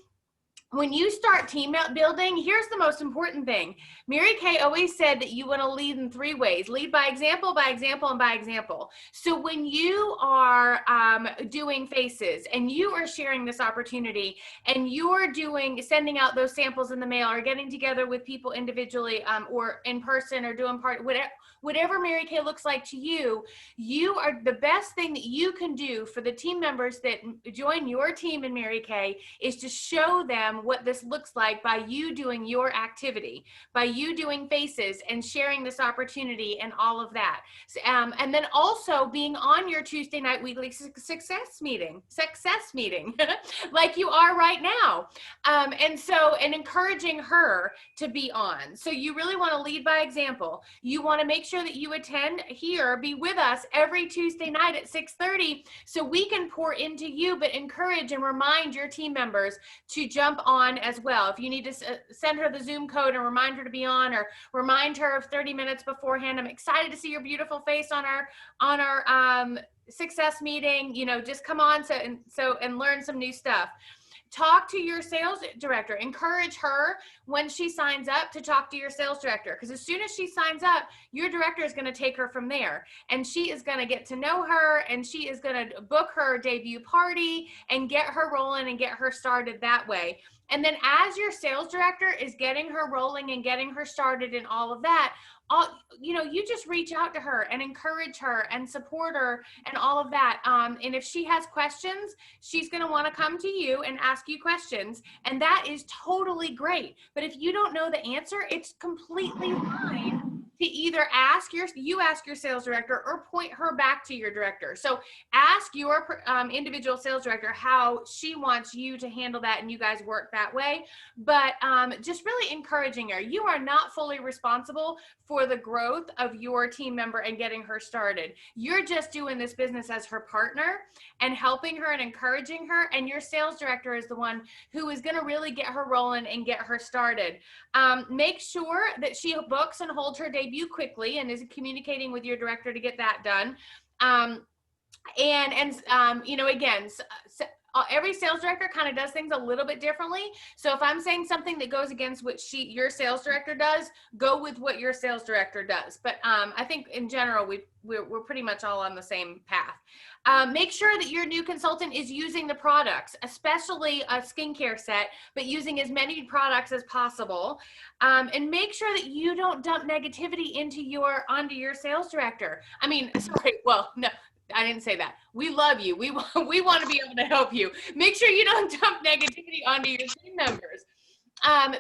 [SPEAKER 4] when you start team building, here's the most important thing. Mary Kay always said that you want to lead in 3 ways: lead by example, by example, and by example. So when you are doing faces and you are sharing this opportunity and you're sending out those samples in the mail or getting together with people individually or in person or doing whatever Mary Kay looks like to you, you are the best thing that you can do for the team members that join your team in Mary Kay is to show them what this looks like by you doing your activity, by you doing faces and sharing this opportunity and all of that. And then also being on your Tuesday night weekly success meeting, like you are right now. And encouraging her to be on. So you really want to lead by example. You want to make sure that you attend here, be with us every Tuesday night at 6:30 so we can pour into you, but encourage and remind your team members to jump on as well. If you need to send her the Zoom code and remind her to be on, or remind her of 30 minutes beforehand. I'm excited to see your beautiful face on our success meeting. Just come on and learn some new stuff. talk to your sales director. Encourage her when she signs up to talk to your sales director, because as soon as she signs up, your director is going to take her from there, and she is going to get to know her, and she is going to book her debut party and get her rolling and get her started that way. And then as your sales director is getting her rolling and getting her started and all of that, you just reach out to her and encourage her and support her and all of that. And if she has questions, she's going to want to come to you and ask you questions. And that is totally great. But if you don't know the answer, it's completely fine to either ask your sales director or point her back to your director. So ask your individual sales director how she wants you to handle that, and you guys work that way. But just really encouraging her. You are not fully responsible for the growth of your team member and getting her started. You're just doing this business as her partner and helping her and encouraging her, and your sales director is the one who is going to really get her rolling and get her started. Make sure that she books and holds her debut quickly and is communicating with your director to get that done. Again, every sales director kind of does things a little bit differently. So if I'm saying something that goes against what your sales director does, go with what your sales director does. But I think in general, we're pretty much all on the same path. Make sure that your new consultant is using the products, especially a skincare set, but using as many products as possible. And make sure that you don't dump negativity onto your sales director. No, I didn't say that. We love you. We want to be able to help you. Make sure you don't dump negativity onto your team members.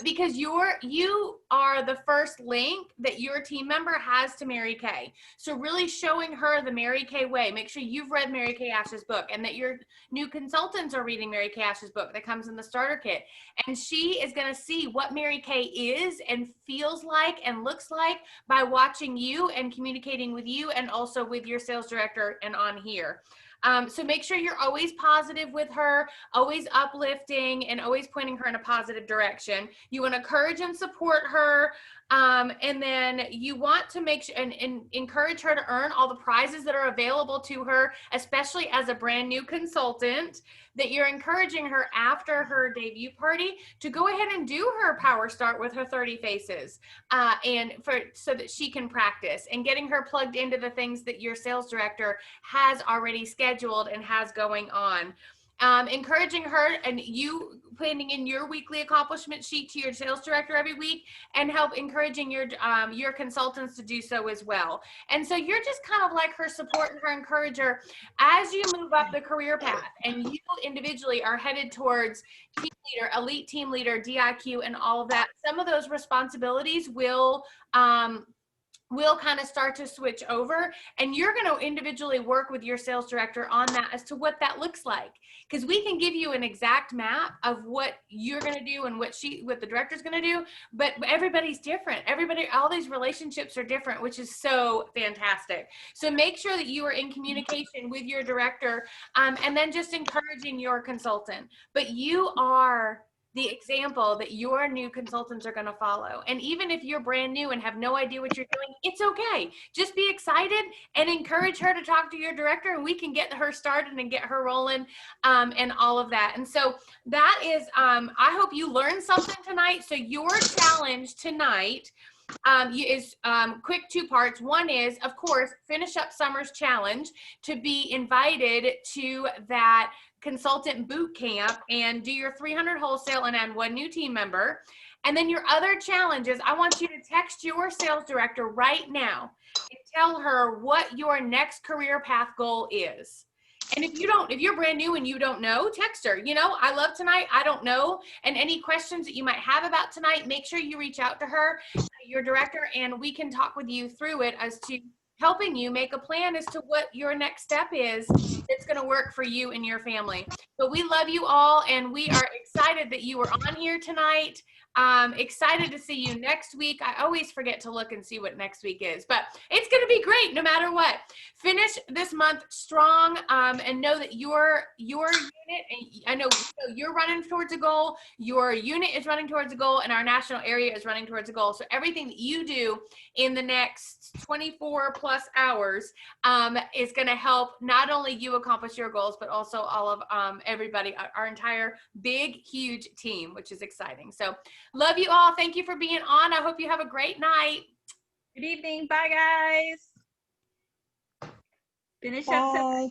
[SPEAKER 4] Because you are the first link that your team member has to Mary Kay. So really showing her the Mary Kay way. Make sure you've read Mary Kay Ash's book, and that your new consultants are reading Mary Kay Ash's book that comes in the starter kit. And she is going to see what Mary Kay is and feels like and looks like by watching you and communicating with you, and also with your sales director and on here. So make sure you're always positive with her, always uplifting, and always pointing her in a positive direction. You want to encourage and support her. And then you want to make sure and encourage her to earn all the prizes that are available to her, especially as a brand new consultant, that you're encouraging her after her debut party to go ahead and do her power start with her 30 faces, so that she can practice, and getting her plugged into the things that your sales director has already scheduled and has going on. Encouraging her and you planning in your weekly accomplishment sheet to your sales director every week, and help encouraging your consultants to do so as well. And so you're just kind of like her support and her encourager as you move up the career path, and you individually are headed towards team leader, elite team leader, DIQ, and all of that. Some of those responsibilities will kind of start to switch over, and you're going to individually work with your sales director on that as to what that looks like, because we can give you an exact map of what you're going to do and what the director's going to do, but everybody's different. All these relationships are different, which is so fantastic. So make sure that you are in communication with your director, and then just encouraging your consultant. But you are the example that your new consultants are going to follow. And even if you're brand new and have no idea what you're doing, it's okay. Just be excited and encourage her to talk to your director, and we can get her started and get her rolling, and all of that. And so that is, I hope you learned something tonight. So your challenge tonight is quick 2 parts. One is, of course, finish up summer's challenge to be invited to that consultant boot camp and do your 300 wholesale and add 1 new team member. And then your other challenge is, I want you to text your sales director right now and tell her what your next career path goal is. And if you're brand new and you don't know, text her. I love tonight. I don't know. And any questions that you might have about tonight, make sure you reach out to her, your director, and we can talk with you through it as to helping you make a plan as to what your next step is that's going to work for you and your family. But we love you all, and we are excited that you were on here tonight. Excited to see you next week. I always forget to look and see what next week is, but it's going to be great no matter what. finish this month strong, and know that your unit, and I know you're running towards a goal, your unit is running towards a goal, and our national area is running towards a goal. So everything that you do in the next 24 plus hours is going to help not only you accomplish your goals, but also all of everybody, our entire big, huge team, which is exciting. So love you all. Thank you for being on. I hope you have a great night.
[SPEAKER 10] Good evening. Bye, guys. Finish up.
[SPEAKER 11] Bye.